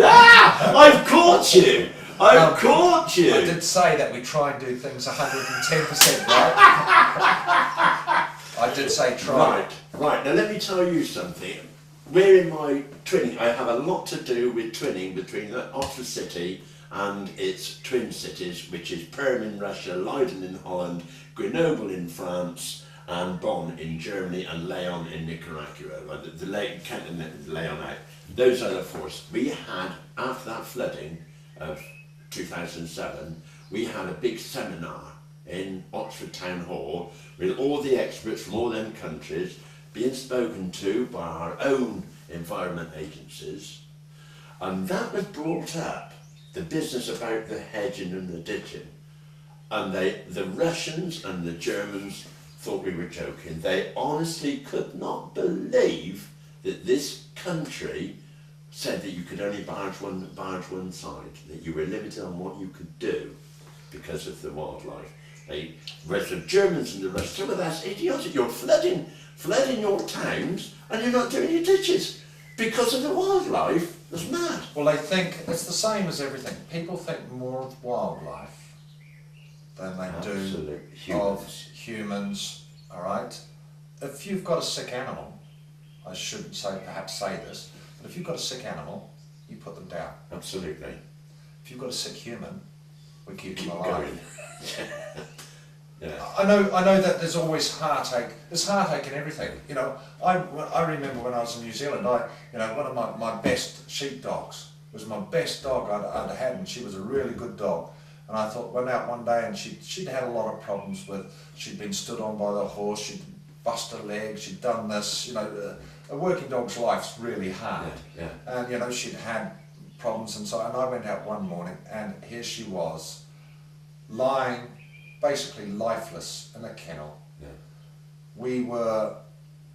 I've caught you. I've caught you. I did say that we try and do things 110%, right? I did say try. Right. Now let me tell you something. We're in my twinning. I have a lot to do with twinning between Oxford City and its twin cities, which is Perm in Russia, Leiden in Holland, Grenoble in France, and Bonn in Germany, and Leon in Nicaragua. Counting Leon out. Those are the 4. We had, after that flooding of 2007, we had a big seminar in Oxford Town Hall with all the experts from all them countries being spoken to by our own environment agencies, and that was brought up, the business about the hedging and the ditching, and the Russians and the Germans thought we were joking. They honestly could not believe that this country said that you could only barge one side, that you were limited on what you could do because of the wildlife. Whereas the Germans and the Russians, well, that's idiotic. You're flooding your towns and you're not doing your ditches because of the wildlife. That's mad. Well, they think it's the same as everything. People think more of wildlife than they do of humans. All right. If you've got a sick animal, I shouldn't perhaps say this, but if you've got a sick animal, you put them down. Absolutely. If you've got a sick human, we keep them alive. Yeah. I know that there's always heartache. There's heartache in everything. You know, I remember when I was in New Zealand. One of my best sheepdogs was my best dog I'd had, and she was a really good dog. And I thought, went out one day, and she'd had a lot of problems with. She'd been stood on by the horse. She'd bust her leg. She'd done this. a working dog's life's really hard. Yeah. And you know, she'd had problems and so, and I went out one morning and here she was, lying basically lifeless in a kennel. Yeah. We were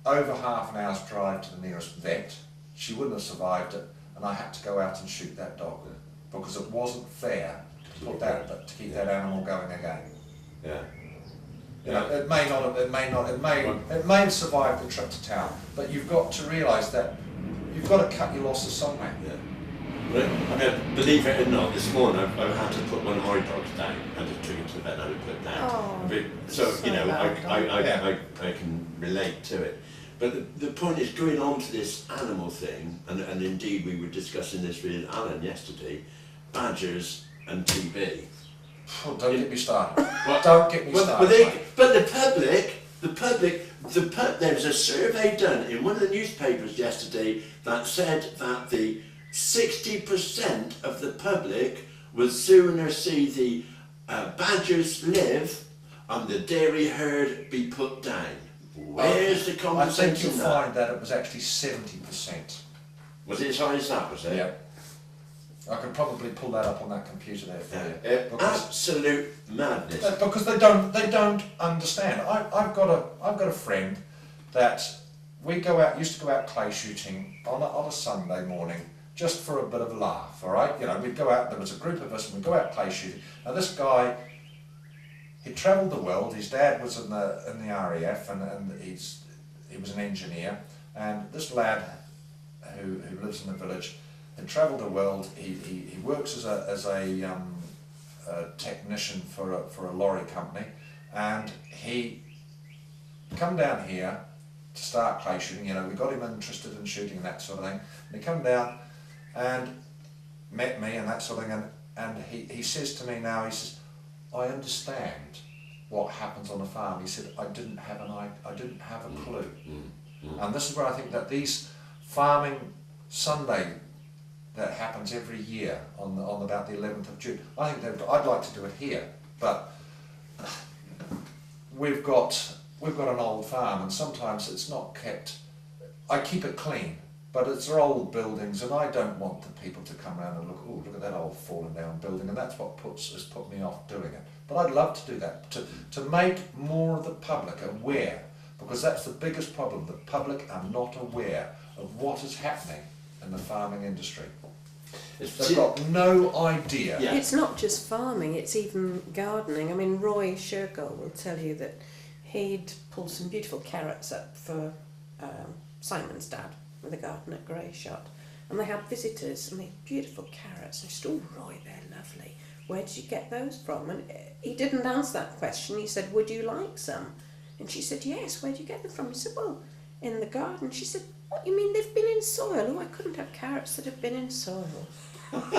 over half an hour's drive to the nearest vet. She wouldn't have survived it, and I had to go out and shoot that dog because it wasn't fair to put that, but to keep that animal going again. Yeah. You know, it may have survived the trip to town, but you've got to realise that you've got to cut your losses somewhere. Yeah. Well, I mean, believe it or not, this morning I've had to put one of my dogs down. I just took him to the vet and I had to put it down. Oh, But, so, you know, I can relate to it. But the point is, going on to this animal thing, and indeed we were discussing this with Alan yesterday, badgers and TB. Oh, don't get me started. Well, Don't get me started. But the public, there was a survey done in one of the newspapers yesterday that said that the 60% of the public would sooner see the badgers live and the dairy herd be put down. Where's the I conversation? think you'll find that it was actually 70%. Was it as high as that, was it? Yeah. I could probably pull that up on that computer there for you. Because, Absolute madness. because they don't understand. I've got a friend that we used to go out clay shooting on a Sunday morning just for a bit of a laugh, all right? You know, we'd go out, there was a group of us and we'd go out clay shooting. Now this guy, he travelled the world. His dad was in the RAF and he was an engineer. And this lad who lives in the village had travelled the world. He works as a technician for a lorry company, and he come down here to start clay shooting. You know, we got him interested in shooting and that sort of thing. And he come down and met me and that sort of thing. And he says to me now, he says, I understand what happens on a farm. He said, I didn't have a clue. And this is where I think that these farming Sunday that happens every year on about the 11th of June, I think I'd like to do it here, but we've got an old farm and sometimes it's not kept. I keep it clean, but it's old buildings and I don't want the people to come around and look at that old fallen down building, and that's what has put me off doing it. But I'd love to do that, to make more of the public aware, because that's the biggest problem. The public are not aware of what is happening in the farming industry. They've got no idea. Yeah. It's not just farming, it's even gardening. I mean, Roy Shergold will tell you that he'd pulled some beautiful carrots up for Simon's dad with a garden at Greyshot. And they had visitors and they had beautiful carrots. They said, oh, Roy, they're lovely. Where did you get those from? And he didn't answer that question. He said, would you like some? And she said, yes, where do you get them from? He said, well, in the garden. She said, what, you mean they've been in soil? Oh, I couldn't have carrots that have been in soil. There was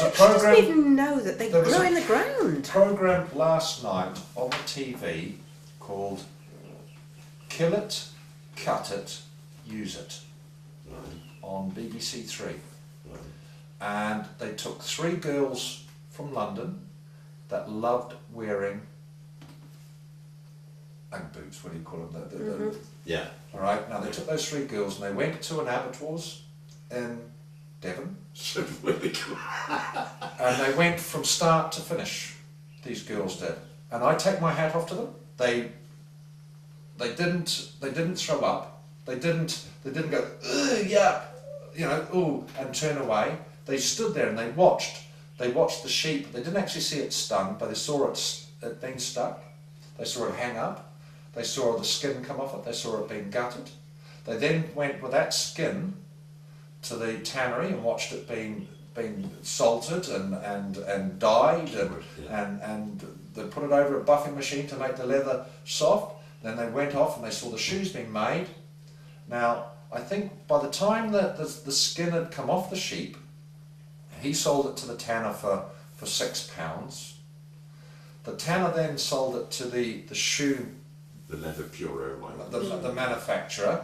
a She doesn't program. even know that they grow in the ground. Program last night on the TV called "Kill It, Cut It, Use It" on BBC Three, and they took 3 girls from London that loved wearing Ugg boots. What do you call them? Yeah. All right. Now they took those 3 girls and they went to an abattoirs in Devon. And they went from start to finish. These girls did, and I take my hat off to them. They didn't throw up. They didn't go yeah, you know, ooh, and turn away. They stood there and they watched. They watched the sheep. They didn't actually see it stung, but they saw it being stuck. They saw it hang up. They saw the skin come off it. They saw it being gutted. They then went with that skin to the tannery and watched it being salted and dyed and they put it over a buffing machine to make the leather soft. Then they went off and they saw the shoes being made. Now, I think by the time that the skin had come off the sheep, he sold it to the tanner for £6. The tanner then sold it to the shoe, The leather purer one. the manufacturer,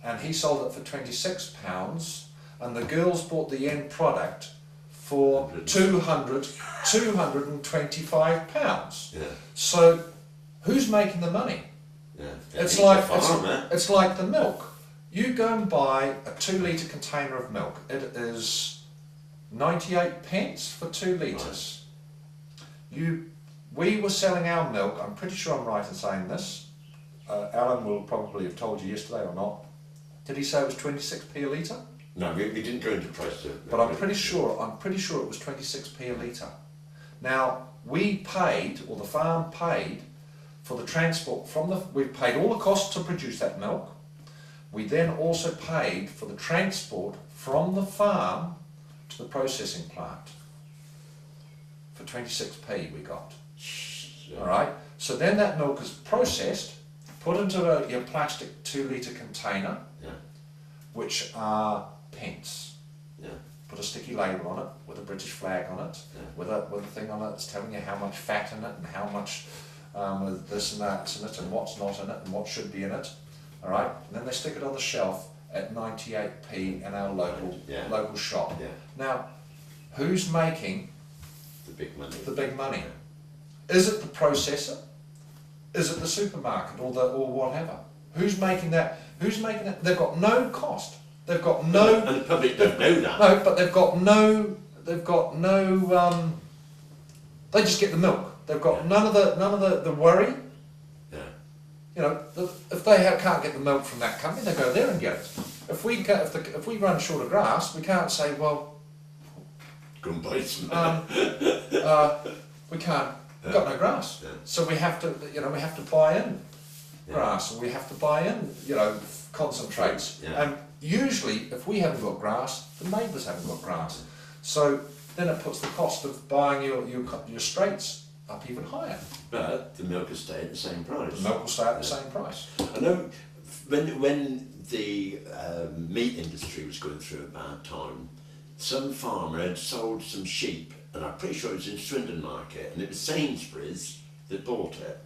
and he sold it for £26. And the girls bought the end product for £225. Yeah. So, who's making the money? Yeah. It's like the milk. You go and buy a 2 litre container of milk. It is 98 pence for 2 litres. We were selling our milk, I'm pretty sure I'm right in saying this, Alan will probably have told you yesterday or not. Did he say it was 26p a litre? No, we didn't go into price. But I'm pretty sure it was 26p a litre. Now, we paid, or the farm paid, for the transport we paid all the costs to produce that milk. We then also paid for the transport from the farm to the processing plant. For 26p we got. Alright, so then that milk is processed, put into your plastic 2 litre container, which are pence. Put a sticky label on it with a British flag on it, with a thing on it that's telling you how much fat in it and how much this and that's in it and what's not in it and what should be in it. Alright, and then they stick it on the shelf at 98p in our local shop. Now, who's making the big money? The big money. Is it the processor? Is it the supermarket or whatever? Who's making that? Who's making that? They've got no cost. They've got no. And the public don't know that. No, but they've got no. They just get the milk. They've got none of the worry. You know, if they can't get the milk from that company, they go there and get it. If we run short of grass, we can't say, well, go and buy some. We can't. We've got no grass, so we have to. We have to buy in grass, or we have to buy in, concentrates. And usually, if we haven't got grass, the neighbours haven't got grass. So then it puts the cost of buying your straights up even higher. But the milk will stay at the same price. The milk will stay at the same price. I know when the meat industry was going through a bad time, some farmer had sold some sheep, and I'm pretty sure it was in Swindon Market, and it was Sainsbury's that bought it.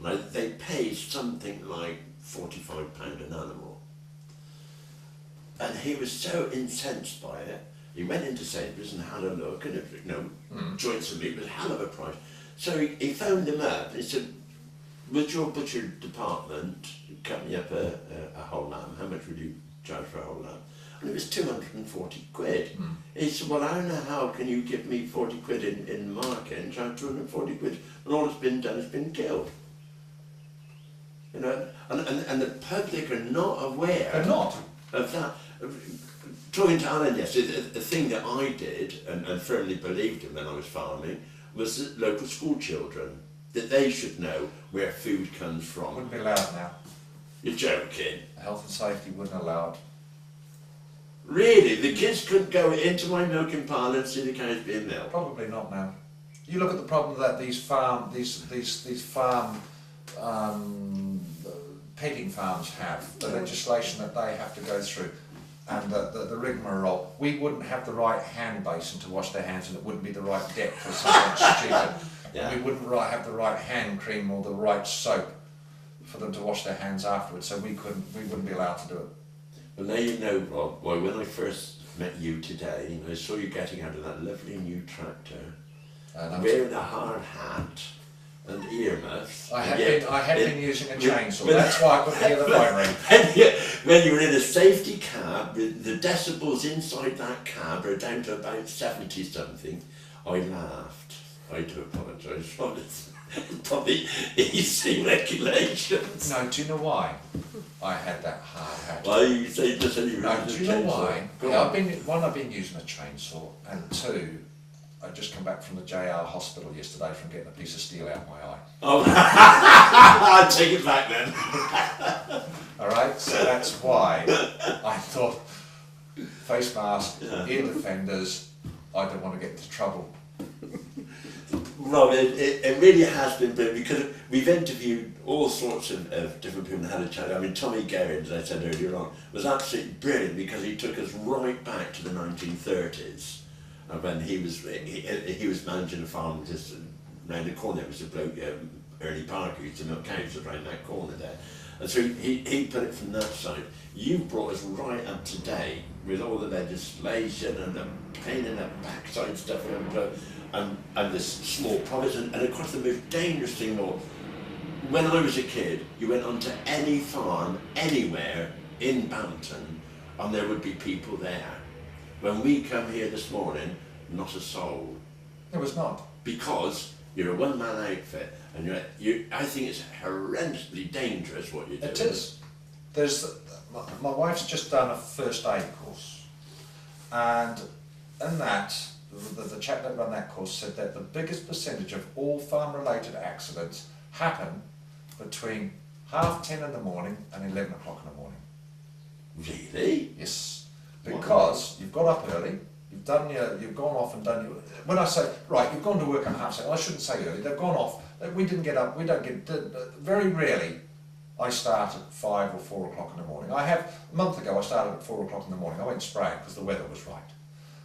And they paid something like £45 an animal. And he was so incensed by it, he went into Sainsbury's and had a look, and joints of meat was a hell of a price. So he phoned them up and he said, would your butcher department cut me up a whole lamb? How much would you charge for a whole lamb? And it was 240 quid. He said, well, I don't know how can you give me 40 quid in the market and charge 240 quid and all that's been done has been killed. And the public are not aware of that. Talking to Alan yesterday, the thing that I did and firmly believed in when I was farming was that local school children, that they should know where food comes from. Wouldn't be allowed now. You're joking. Health and safety wouldn't allow it. Really? The kids couldn't go into my milking parlour and see the cows being milked? Probably not now. You look at the problem that these farm petting farms have, the legislation that they have to go through, and the rigmarole. We wouldn't have the right hand basin to wash their hands, and it wouldn't be the right depth or something stupid. We wouldn't have the right hand cream or the right soap for them to wash their hands afterwards, so we wouldn't be allowed to do it. Well, now you know, Rob, why when I first met you today, I saw you getting out of that lovely new tractor, wearing a hard hat and earmuffs. I had been using a chainsaw, that's why I couldn't hear the firing. When you were in a safety cab, the decibels inside that cab are down to about 70 something, I laughed. I do apologise for this. Probably easy regulations. No, do you know why I had that hard hat? Why you say just any reason? No, do you know why? I've been using a chainsaw, and two, I just come back from the JR hospital yesterday from getting a piece of steel out my eye. Oh, I'll take it back then. Alright, so that's why I thought face mask, ear defenders, I don't want to get into trouble. Rob, it really has been brilliant because we've interviewed all sorts of different people and had a chat. I mean, Tommy Gerrard, as I said earlier on, was absolutely brilliant because he took us right back to the 1930s when he was managing a farm just round the corner. There was a bloke, Ernie Parker, who used to milk cows around that corner there. And so he put it from that side. You brought us right up to date with all the legislation and the pain in the backside stuff and this small province, and of course the most dangerous thing of all, when I was a kid, you went onto any farm, anywhere in Bampton, and there would be people there. When we come here this morning, not a soul. There was not. Because you're a one-man outfit, and I think it's horrendously dangerous what you're doing. It is. My wife's just done a first aid course, and in that, the chap that ran that course said that the biggest percentage of all farm-related accidents happen between 10:30 in the morning and 11 o'clock in the morning. Really? Yes, because you've got up early, you've gone off and done your. When I say right, you've gone to work at 7:30. I shouldn't say early. They've gone off. We didn't get up. We don't get. Very rarely, I start at 5 or 4 o'clock in the morning. A month ago I started at 4 o'clock in the morning. I went spraying because the weather was right.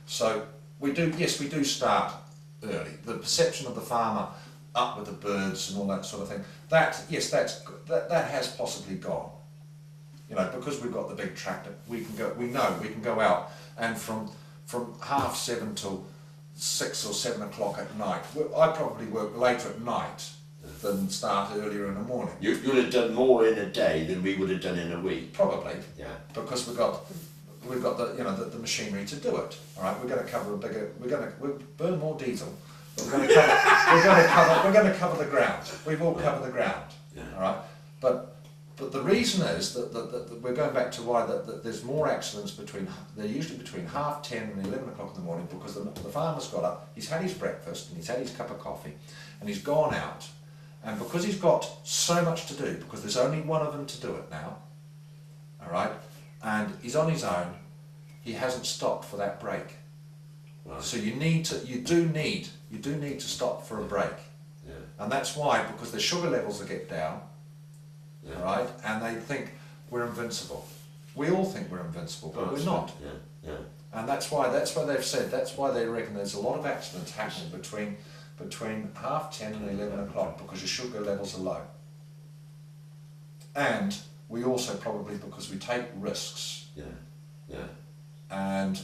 So we do start early. The perception of the farmer up with the birds and all that sort of thing. That has possibly gone. You know, because we've got the big tractor, we can go out, and from 7:30 till 6 or 7 o'clock at night. I probably work later at night than start earlier in the morning. You would have done more in a day than we would have done in a week. Probably. Yeah. Because we've got the machinery to do it. All right. We're going to we'll burn more diesel. But we're going to cover the ground. We will cover the ground. Yeah. All right. But the reason is that we're going back to why that there's more accidents they're usually between 10:30 and 11 o'clock in the morning, because the farmer's got up, he's had his breakfast and he's had his cup of coffee and he's gone out, and because he's got so much to do, because there's only one of them to do it now, all right, and he's on his own, he hasn't stopped for that break. Right. So you do need to stop for a break. Yeah. And that's why, because the sugar levels will get down. Yeah. Right, and they think we're invincible. We all think we're invincible, but we're not. Yeah, yeah. And that's why they've said, that's why they reckon there's a lot of accidents happening between 10:30 and 11 o'clock, because your sugar levels are low. And we also probably, because we take risks. Yeah, yeah. And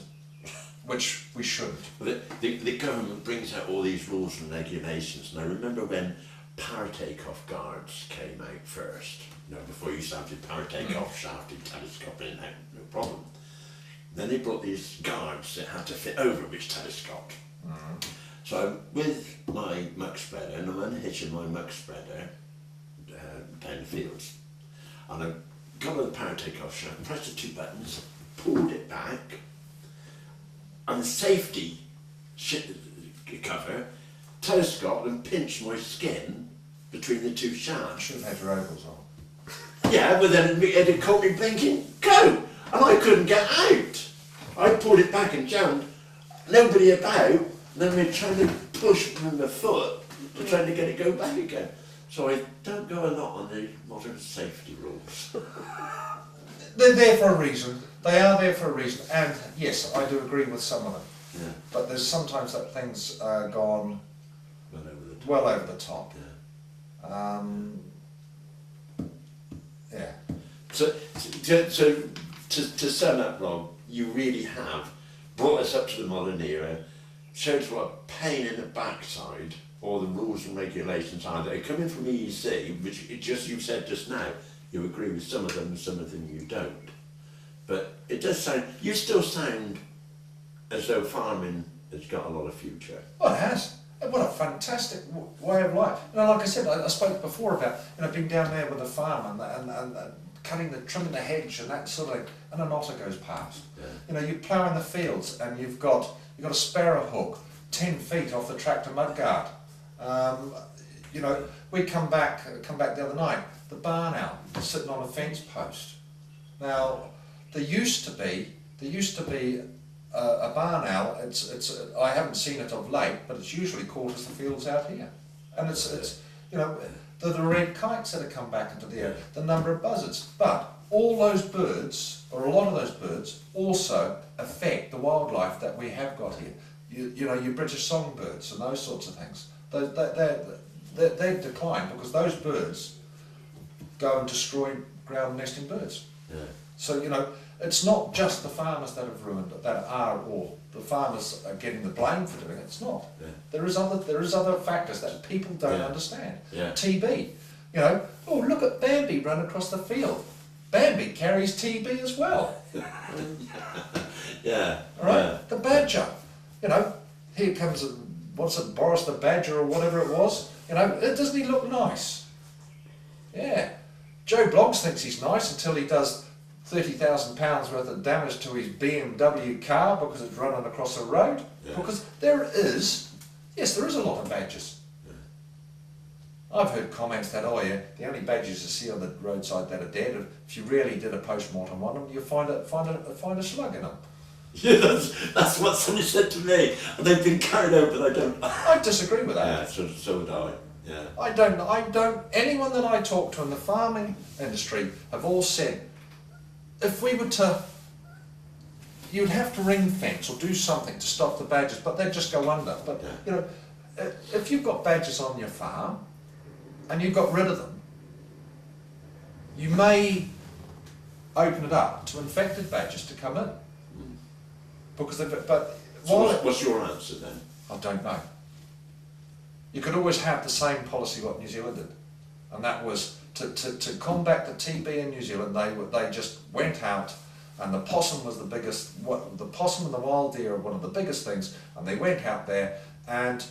which we shouldn't. Well, the government brings out all these rules and regulations, and I remember when power take-off guards came out first, you know, before you started power take-off, shafted, telescoping, no problem. Then they brought these guards that had to fit over which telescope. Mm-hmm. So I'm with my muck spreader, and I'm unhitching my muck spreader down the fields. And I got on the power take-off shaft, pressed the 2 buttons, pulled it back, and the safety cover telescoped and pinched my skin between the 2 shafts. Should have had your overalls on. Yeah, but then it had caught me blinking, go! And I couldn't get out. I pulled it back and jammed, nobody about, and then we're trying to push with my foot to try to get it go back again. So I don't go a lot on the modern safety rules. They're there for a reason. They are there for a reason, and yes, I do agree with some of them. Yeah. But there's sometimes that things gone Well over the top. Yeah. Yeah. So to sum up, Rob, you really have brought us up to the modern era, showed us what a pain in the backside all the rules and regulations are that are coming from EEC, which you said just now, you agree with some of them and some of them you don't. But it does sound, you still sound as though farming has got a lot of future. Well, it has. What a fantastic way of life. You know, like I said, I spoke before about, you know, being down there with the farm and trimming the hedge and that sort of thing, and an otter goes past. Yeah. You know, you're ploughing the fields and you've got a sparrow hook 10 feet off the tractor mudguard. You know, we come back the other night, the barn owl sitting on a fence post. Now, there used to be a barn owl. I haven't seen it of late, but it's usually caught as the fields out here, and it's you know, the red kites that have come back into the air, the number of buzzards, but all those birds, or a lot of those birds, also affect the wildlife that we have got here. You know, your British songbirds and those sorts of things. They've declined because those birds go and destroy ground nesting birds. Yeah. So, you know, it's not just the farmers that have ruined it, or the farmers are getting the blame for doing it. It's not. Yeah. There is other factors that people don't understand. Yeah. TB. You know, oh, look at Bambi run across the field. Bambi carries TB as well. Yeah. All right, Yeah. the badger. You know, here comes what's it, Boris the Badger or whatever it was. You know, doesn't he look nice? Yeah. Joe Bloggs thinks he's nice until he does £30,000 worth of damage to his BMW car because it's running across the road. Yeah. Because there is a lot of badgers. I've heard comments that, oh yeah, the only badgers you see on the roadside that are dead, if you really did a post-mortem on them, you'll find a slug in them. Yeah, that's what somebody said to me. And they've been carried out, but I don't. I disagree with that. Yeah, so would I. Yeah. I don't, anyone that I talk to in the farming industry have all said, if we were to, you'd have to ring fence or do something to stop the badgers, but they'd just go under. But, Yeah. you know, if you've got badgers on your farm and you've got rid of them, you may open it up to infected badgers to come in. Because What's your answer then? I don't know. You could always have the same policy what New Zealand did, and that was to combat the TB in New Zealand. They just went out, and the possum was the biggest. The possum and the wild deer are one of the biggest things, and they went out there, and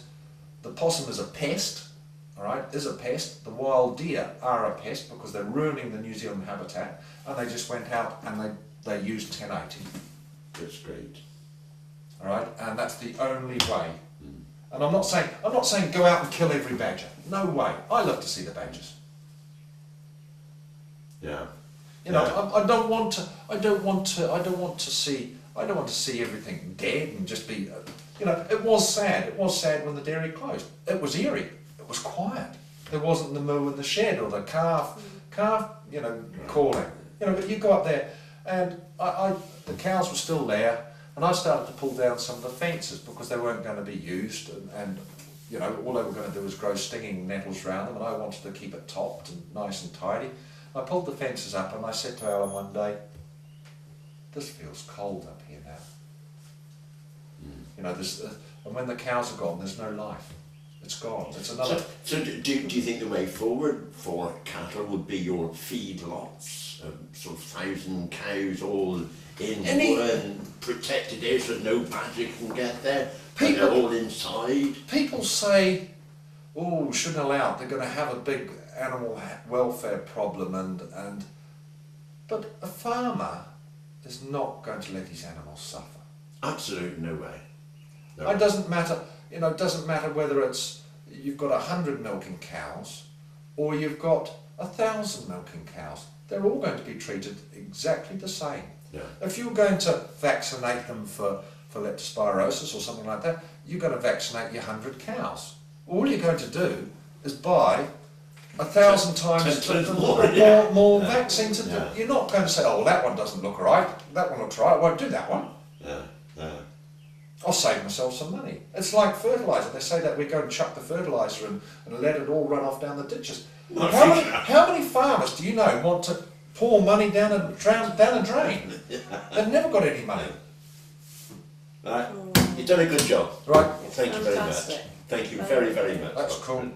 the possum is a pest. All right, is a pest. The wild deer are a pest because they're ruining the New Zealand habitat, and they just went out and they used 1080. That's great. All right, and that's the only way. And I'm not saying go out and kill every badger. No way. I love to see the badgers. Yeah. You know, Yeah. I don't want to see everything dead and just be. You know, it was sad. It was sad when the dairy closed. It was eerie. It was quiet. There wasn't the moo in the shed or the calf, you know, calling. You know, but you go up there, and the cows were still there. And I started to pull down some of the fences because they weren't going to be used, and you know, all they were going to do was grow stinging nettles around them, and I wanted to keep it topped and nice and tidy. I pulled the fences up, and I said to Alan one day, "This feels cold up here now." You know, and when the cows are gone, there's no life. It's gone. It's another. So do you think the way forward for cattle would be your feedlots, sort of 1,000 cows all in one protected area so no badger can get there? But they're all inside. People say, "Oh, we shouldn't allow it. They're going to have a big animal welfare problem," but a farmer is not going to let his animals suffer. Absolutely no way. No. It doesn't matter. You know, it doesn't matter whether you've got 100 milking cows or you've got 1,000 milking cows. They're all going to be treated exactly the same. Yeah. If you're going to vaccinate them for leptospirosis or something like that, you're going to vaccinate your 100 cows. All you're going to do is buy 1,000 times more vaccine. You're not going to say, "Oh, well, that one doesn't look right. That one looks right. I won't do that one." Yeah. Yeah. I'll save myself some money. It's like fertiliser. They say that we go and chuck the fertiliser and let it all run off down the ditches. How many farmers do you know want to pour money down a drain? They've never got any money. Right. You've done a good job. Right. Thank you very much. Fantastic. Thank you very, very much. That's cool.